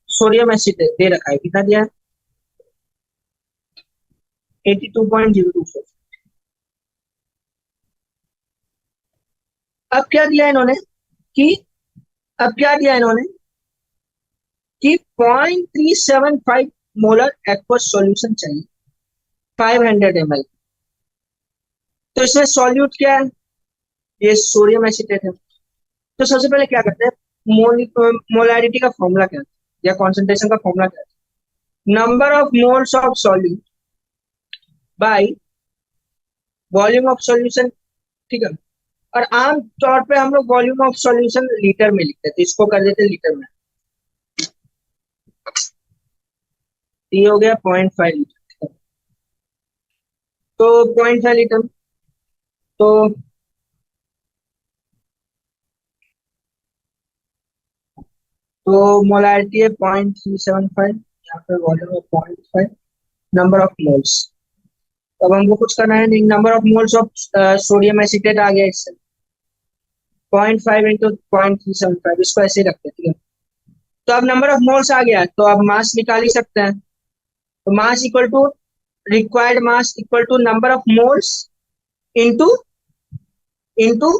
sodium acetate दे रखा है, कितना दिया है? 82.024। अब क्या दिया इन्होंने कि अब क्या दिया इन्होंने कि 0.375 मोलर एक्वस सॉल्यूशन चाहिए 500 ml। तो इसमें सॉल्यूट क्या है? ये सोडियम एसिटेट है। तो सबसे पहले क्या करते हैं, मोलैरिटी का फॉर्मूला क्या है, या कॉन्सेंट्रेशन का फॉर्मूला क्या है? Number of moles of solute by volume of solution. ठीक है, और आम तौर पे हम लोग वॉल्यूम ऑफ सॉल्यूशन लीटर में लिखते हैं, तो इसको कर देते हैं लीटर में। ये हो गया 0.5 लीटर। तो 0.5 लीटर, तो मोलारिटी है 0.375, यहाँ पे वॉल्यूम है 0.5, नंबर ऑफ मोल्स। अब हमको कुछ करना है नहीं, number of moles of sodium acetate आ गया इससे 0.5 इंटू 0.375, इसको ऐसे ही रखते हैं। ठीक है, तो अब नंबर ऑफ मोल्स आ गया, तो अब मास निकाल ही सकते हैं। तो mass equal to required mass equal to number of moles into into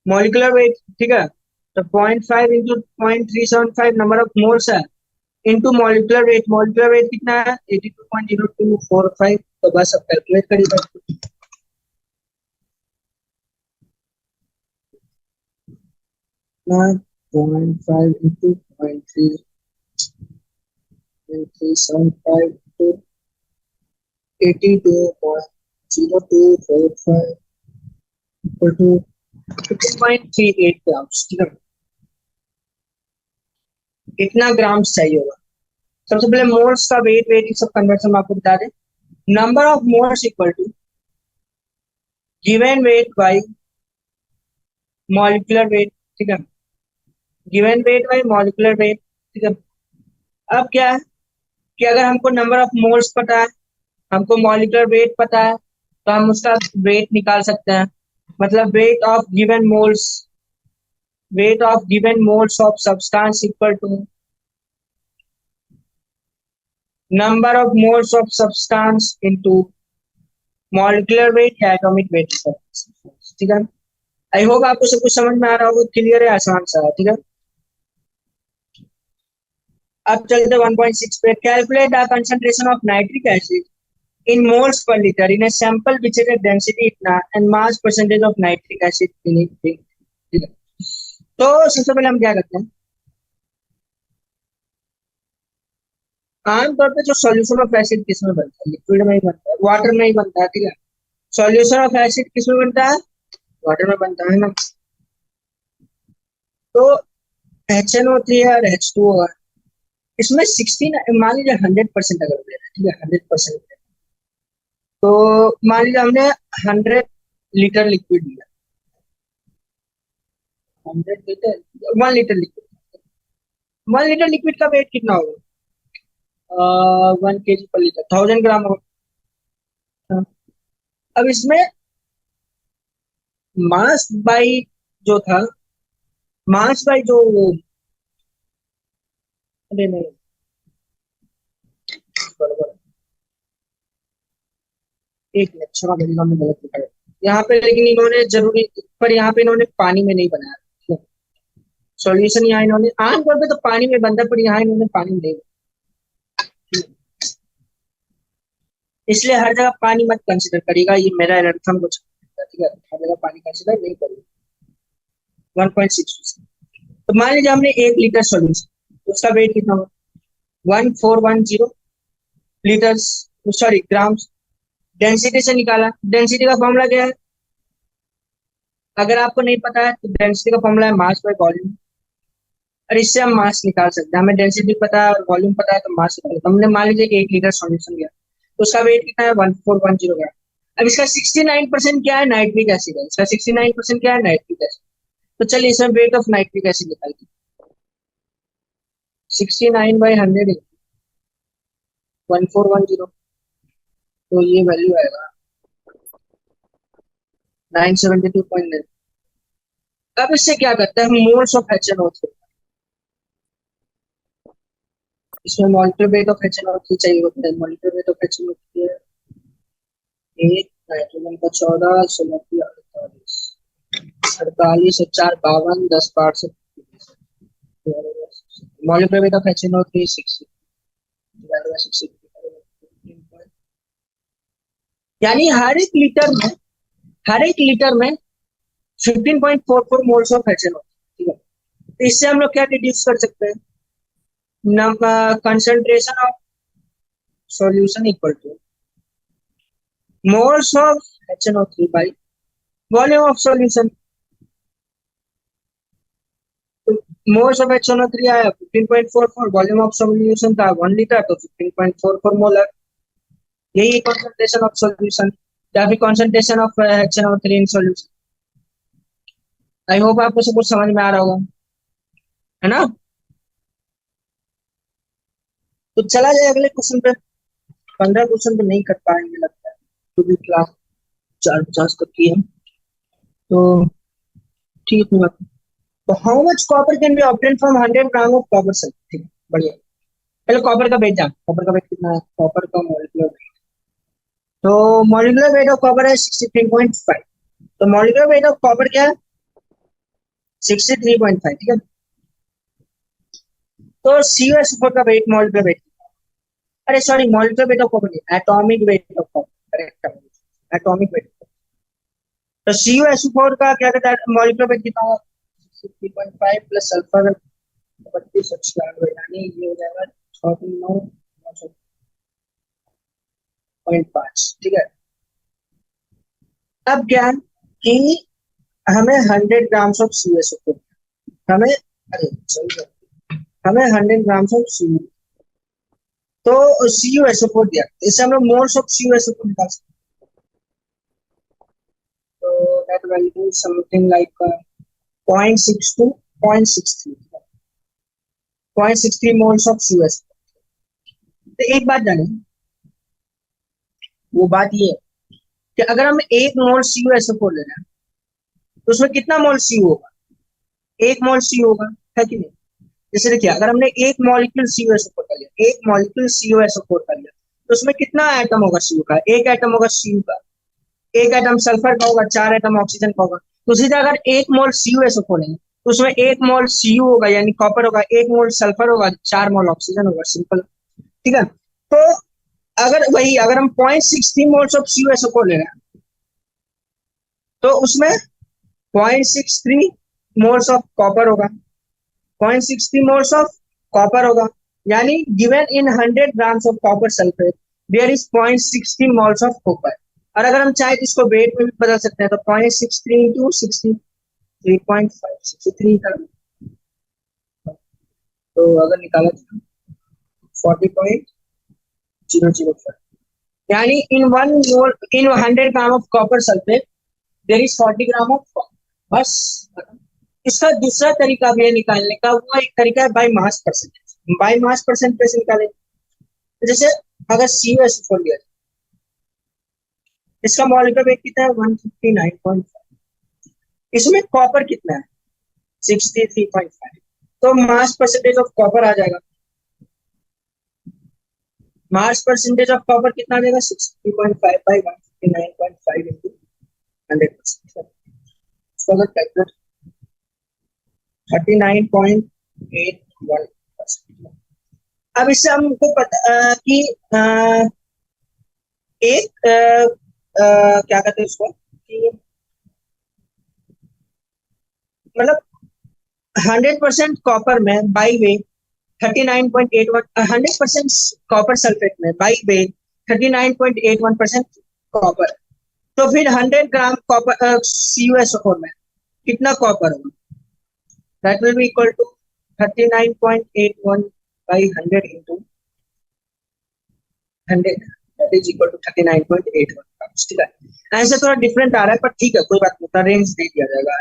molecular weight. ठीक है, तो 0.5 इंटू 0.375 नंबर ऑफ मोल्स है, into molecular weight. Molecular weight कितना है? 82.0245। तो बस अब कैलकुलेट करिए। 0.5 into 0.375 to 82.0245 equal to 15.38 grams. ठीक है, कितना ग्राम्स चाहिए होगा? सबसे पहले मोल्स का वेट वेट सब कन्वर्शन आपको बता दें। Number of moles equal to given weight by molecular weight. ठीक है, given weight by molecular weight. ठीक है, अब क्या है कि अगर हमको नंबर ऑफ मोल्स पता है, हमको मॉलिक्यूलर वेट पता है, तो हम उसका वेट निकाल सकते हैं। मतलब weight of given moles of substance equal to number of moles of substance into molecular weight या एटॉमिक वेट। ठीक है, आई होप आपको सब कुछ समझ में आ रहा होगा, क्लियर है, आसान सा है। ठीक है, अब चलते 1.6 पे। Calculate the concentration of nitric acid in moles per liter in a sample which is a density इतना and mass percentage of nitric acid in it। ठीक है, तो सबसे पहले हम क्या करते हैं, आमतौर पे जो सॉल्यूशन ऑफ एसिड किसमें बनता है? लिक्विड में ही बनता है, वाटर में ही बनता है। ठीक है, सॉल्यूशन ऑफ एसिड किसमें बनता है? वाटर में बनता है ना। तो HNO3 और H2O है, इसमें 16 मान लीजिए 100% अगर ले रहे हैं। ठीक है, 100%, तो मान लीजिए हमने 100 लीटर लिक्विड लिया, 100 litre, 1 litre liquid. 1 litre liquid का वेट कितना होगा? 1 kg पर लीटर, 1000 ग्राम होगा। हाँ। अब इसमें मास बाई जो था, मास बाई जो, अरे नहीं, बराबर, एक मिनट, क्षमा करिएगा, हमने गलत लिखा है यहाँ पे, लेकिन इन्होंने जरूरी, पर यहाँ पे इन्होंने पानी में नहीं बनाया सॉल्यूशन। यहाँ इन्होंने आमतौर पे तो पानी में बनता है, पर यहाँ इन्होंने पानी में नहीं बनाया। इसलिए हर जगह पानी मत कंसिडर करिएगा, ये मेरा एरर्थम कुछ। ठीक है, हर जगह पानी कंसिडर नहीं करिएगा। 1.6, तो मान लीजिए हमने 1 लीटर सॉल्यूशन, उसका वेट कितना होगा? 1410 लीटर्स, सॉरी ग्राम्स। डेंसिटी से निकाला, डेंसिटी का फॉर्मूला क्या है? अगर आपको नहीं पता है तो डेंसिटी का फॉर्मूला है मास बाय वॉल्यूम, और इससे हम मास निकाल सकते हैं। हमें डेंसिटी पता है और वॉल्यूम पता है तो मास निकाल। हमने मान लीजिए कि 1 लीटर सॉल्यूशन लिया तो उसका वेट कितना है 1410 ग्राम। अब इसका 69% क्या है नाइट्रिक एसिड है, इसका 69% क्या है नाइट्रिक एसिड। तो चलिए इसमें वेट ऑफ नाइट्रिक एसिड निकालते हैं। 69/100 1410, तो ये वैल्यू आएगा 972.9। अब इससे क्या करते हैं हम मोल्स ऑफ HNO3, इसमें मॉलिक्यूलर वेट ऑफ HNO3 चाहिए होता है। मॉलिक्यूलर वेट ऑफ HNO3 है 1, नाइट्रोजन का 14, 16 की 48, 48 और 4 52, 10 बार से molecular weight of HNO3 60 divided by 60, यानी हर एक लीटर में 15.44 मोल्स ऑफ HNO। ठीक है, तो इससे हम लोग क्या डिड्यूस कर सकते हैं, concentration of solution equal two moles of HNO3 by volume of solution. Moles of HNO3 आया 15.44, वॉल्यूम ऑफ सॉल्यूशन था 1 लीटर, तो 15.44 मोलर। यही कंसंट्रेशन ऑफ सॉल्यूशन या फिर concentration of HNO3 in solution. I hope आपको सब कुछ समझ में आ रहा होगा, है ना। तो चला जाए अगले क्वेश्चन पे। 15 क्वेश्चन तो नहीं कर पाएंगे लगता है, क्योंकि क्लास 4:50 तक की है, तो ठीक है। तो how much copper can be obtain from 100 gram of copper sulphate. ठीक है, बढ़िया। पहले कॉपर का वेट जान, कॉपर का वेट कितना है, कॉपर का मॉलिक्यूलर वेट। तो मॉलिक्यूलर वेट ऑफ कॉपर है 63.5। तो मॉलिक्यूलर वेट ऑफ कॉपर क्या है 63.5। ठीक है, तो CuSO4 का वेट, मॉलिक्यूलर वेट, अरे sorry molecular weight of copper नहीं, atomic weight of copper, correct, atomic weight. तो CuSO4 का क्या कहता है मॉलिक्यूलर वेट कितना होगा 63.5 प्लस सल्फर 32, यानी ये हो जाएगा 39.5। ठीक है, अब क्या कि हमें 100 ग्राम्स ऑफ CuSO4, हमें अरे सॉरी हमें 100 ग्राम्स ऑफ CuSO4, तो CuSO4 दिया, इससे हम लोग मोल्स ऑफ CuSO4 निकाल सकते हैं। तो that value something like 0.62 0.63 moles of CuSO4। तो एक बात जाने, वो बात ये है कि अगर हम 1 मोल CuSO4 ले रहे हैं तो उसमें कितना मोल सी होगा, 1 मोल सी होगा, है कि नहीं। जैसे देखिए अगर हमने 1 मॉलिक्यूल CuSO4 कर लिया, 1 मॉलिक्यूल CuSO4 कर लिया, तो उसमें कितना एटम होगा Cu का, 1 एटम होगा Cu का, 1 एटम सल्फर का होगा, 4 एटम ऑक्सीजन का होगा। तो उसी तरह अगर 1 मोल CuSO4 लेंगे तो उसमें 1 मोल Cu होगा यानी कॉपर होगा, 1 मोल सल्फर होगा, 4 मोल ऑक्सीजन होगा, सिंपल। ठीक है, तो अगर हम 0.63 मोल्स ऑफ CuSO4 ले रहे हैं तो उसमें 0.63 मोल्स ऑफ कॉपर होगा, 0.63 मोल्स ऑफ कॉपर होगा, यानी given in 100 grams of copper sulphate there is 0.60 moles of copper. और अगर हम चाहे तो इसको वेट में भी बदल सकते हैं, तो 0.63 इंटू 63.5 63 का, तो अगर निकाला तो 40.005, यानी in 100 gram of copper sulphate there is 40 gram of copper. बस, इसका दूसरा तरीका भी है निकालने का, वो एक तरीका है by mass percentage. By mass percentage निकालेंगे, जैसे अगर CuSO4 लिया, इसका मॉलिक्यूलर वेट कितना है 159.5, इसमें कॉपर कितना है 63.5, तो मास परसेंटेज ऑफ कॉपर आ जाएगा। मास परसेंटेज ऑफ कॉपर कितना आ जाएगा 63.5 बाई 159.5 इंटू 100%। इसको अगर कैलकुलेट 39.81%। अब इससे हमको पता कि एक क्या कहते हैं उसको कि मतलब 100% कॉपर में बाई वेट 39.81, 100% कॉपर सल्फेट में बाई वेट 39.81% कॉपर, तो फिर 100 ग्राम कॉपर CuSO4 में कितना कॉपर होगा, that will be equal to 39.81 by 100 into 100, that is equal to 39.81 grams। ठीक है, ऐसे थोड़ा डिफरेंट आ रहा है, पर ठीक है कोई बात नहीं, रेंज दे दिया जाएगा।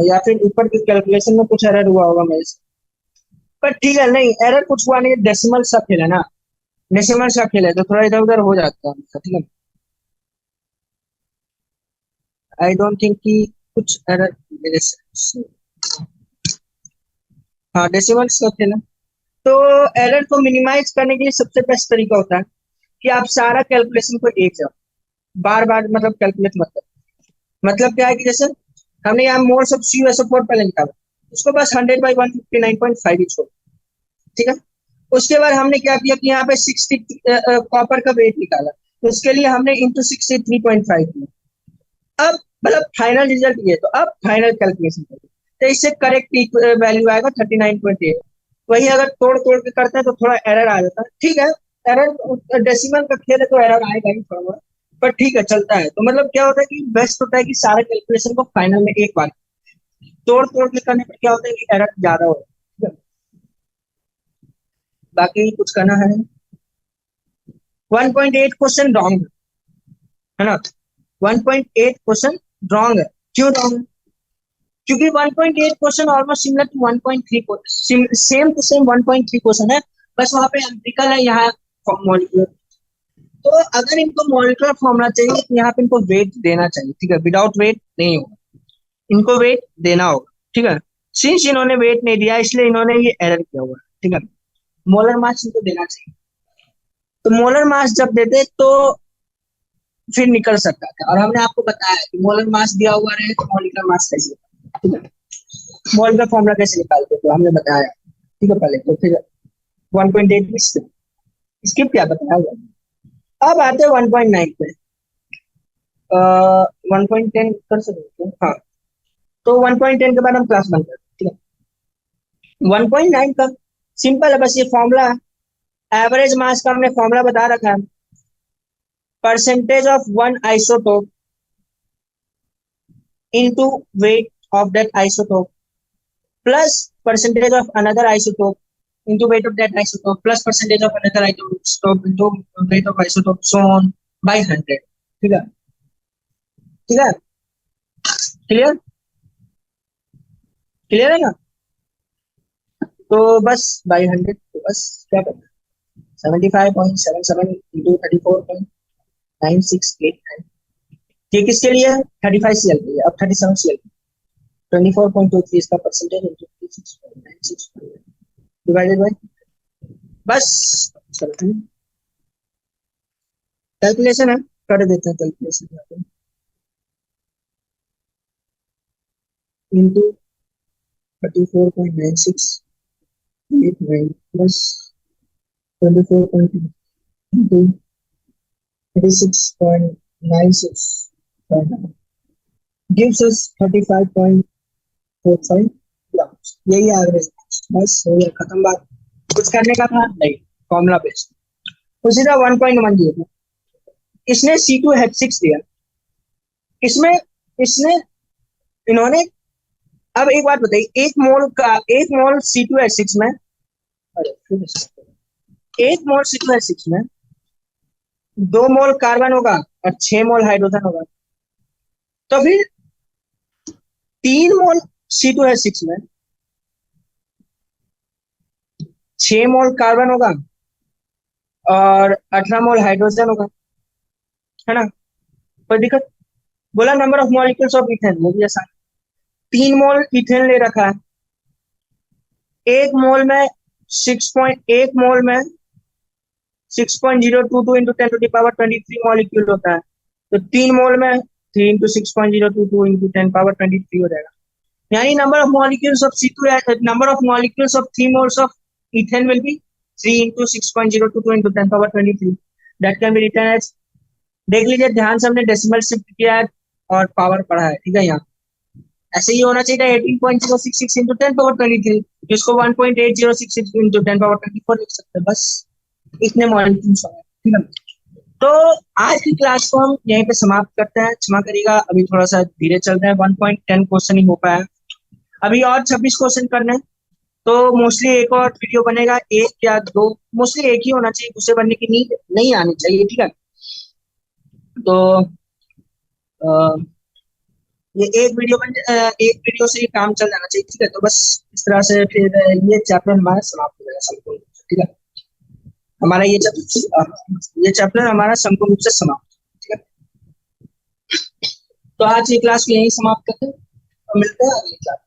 या फिर ऊपर की कैलकुलेशन में कुछ एरर हुआ होगा मेरे से, पर ठीक है, नहीं एरर कुछ हुआ नहीं, डेसिमल सा खेल है ना, डेसिमल सा खेल है तो थोड़ा इधर उधर हो जाता है, ठीक है। आई डोंट थिंक कि कुछ एरर मेरे से, हाँ डेसिमल सा खेल है। तो एरर को मिनिमाइज करने के लिए सबसे बेस्ट तरीका होता है कि आप सारा कैलकुलेशन को एक जगह बार बार मतलब कैलकुलेट मत करो। मतलब क्या है कि जैसे हमने यहाँ मोल्स ऑफ CuSO4 पहले निकाला, उसको बस 100/159.5 ही छोड़, ठीक है। उसके बाद हमने क्या किया कि यहाँ पे 60 कॉपर का वेट निकाला, तो उसके लिए हमने इंटू 63.5 किया। अब मतलब फाइनल रिजल्ट ये, तो अब फाइनल कैलकुलेशन करिए, तो इससे करेक्ट वैल्यू आएगा 39.8। वही अगर तोड़ तोड़ के करते हैं तो थोड़ा एरर आ जाता है, ठीक है। एरर डेसिमल का खेल है तो एरर आएगा ही थोड़ा बहुत, पर ठीक है चलता है। तो मतलब क्या होता है कि बेस्ट होता है कि सारे कैलकुलेशन को फाइनल में एक बार तोड़ तोड़ के करने पर क्या होता है कि एरर ज्यादा होता है। बाकी कुछ करना है, 1.8 क्वेश्चन रॉन्ग है ना, 1.8 क्वेश्चन रॉन्ग है। क्यों रॉन्ग है? क्योंकि 1.8 question almost similar to 1.3, same to same 1.3 question है, बस वहां पे एम्पिरिकल है, यहाँ मॉलिक्यूलर। तो अगर इनको मॉलिक्यूलर फॉर्मूला चाहिए तो यहाँ पे इनको वेट देना चाहिए, ठीक है, विदाउट वेट नहीं होगा, इनको वेट देना होगा, ठीक है। सिंस इन्होंने वेट नहीं दिया इसलिए इन्होंने ये एरर किया हुआ है, ठीक है। मोलर मास इनको देना चाहिए, तो मोलर मास जब देते तो फिर निकल सकता था, और हमने आपको बताया कि मोलर मास दिया हुआ रहे तो मॉलिक्यूलर मास कैसे, ठीक है, मॉलिक्यूलर फॉर्मूला कैसे निकालते तो हमने बताया, ठीक है पहले। तो फिर 1.8 स्किप क्या बताया हुआ। अब आते हैं 1.9 पे, 1.10 कर सकते हैं, हाँ। तो 1.10 के बाद हम क्लास बंद करते हैं, ठीक है। 1.9 का सिंपल है, बस ये फॉर्मूला, एवरेज मास का हमने फॉर्मूला बता रखा है, percentage of one isotope into weight of that isotope plus percentage of another isotope into weight of that isotope plus percentage of another isotope into weight of isotope so on by 100। ठीक है, ठीक है, clear, clear है ना। तो बस by 100, तो बस क्या करना, 75.77 इंटू 34.968। ये किसके लिए है, 35 Cl के लिए, अब 37 Cl 24.23 इसका परसेंटेज इंटू 36.96 डिवाइडेड बाय, बस कैलकुलेशन है, कर देते हैं calculation, into 34.9689 plus 24.2 into 36.96 gives us 35.45 grams। यही एवरेज, बस हो गया, खत्म बात। कुछ करने का था नहीं, फॉर्मूला बेस्ड। उसी तरह 1.1 दिया, इसने C2H6 दिया, इसमें इसने इन्होंने, अब एक बात बताइए, एक मोल C2H6 में, एक मोल C2H6 में 2 मोल कार्बन होगा और 6 मोल हाइड्रोजन होगा, तो फिर 3 मोल C2H6 में 6 मोल कार्बन होगा और 18 मोल हाइड्रोजन होगा, है ना, कोई दिक्कत। बोला number of molecules of ethane, वो भी आसान, 3 मोल इथेन ले रखा है, एक मोल में 6.22 into 10 to the power 23 molecule होता है, तो 3 मोल में 3 इंटू 6.022 इंटू 10 पावर 23 हो जाएगा। यानी number of molecules of C2, number of molecules of 3 moles of ethane will be 3 into 6.022 into 10 power 23, that can be written as, देख लीजिए ध्यान से, हमने डेसिमल शिफ्ट किया है और पावर पढ़ा है, ठीक है। यहाँ ऐसे ही होना चाहिए 18.066 इंटू 10 पावर 23, जिसको 1.8066 इंटू 10 पावर 24 लिख सकते हैं, बस इतने मॉलिक्यूल्स होंगे, ठीक है। तो आज की क्लास को हम यहीं पे समाप्त करते हैं। क्षमा करिएगा, अभी थोड़ा सा धीरे चल रहे हैं, 1.10 क्वेश्चन ही हो पाया। अभी और 26 क्वेश्चन करने हैं। तो मोस्टली एक और वीडियो बनेगा, एक या दो, मोस्टली एक ही होना चाहिए, उसे बनने की नीड नहीं आनी चाहिए, ठीक है। तो ये एक वीडियो से ही काम चल जाना चाहिए, ठीक है। तो बस इस तरह से फिर ये चैप्टर हमारा समाप्त हो जाएगा संपूर्ण रूप से, ठीक है। हमारा ये चैप्टर हमारा संपूर्ण रूप से समाप्त, ठीक है। तो आज की क्लास को यही समाप्त करते हैं और मिलते हैं अगली क्लास।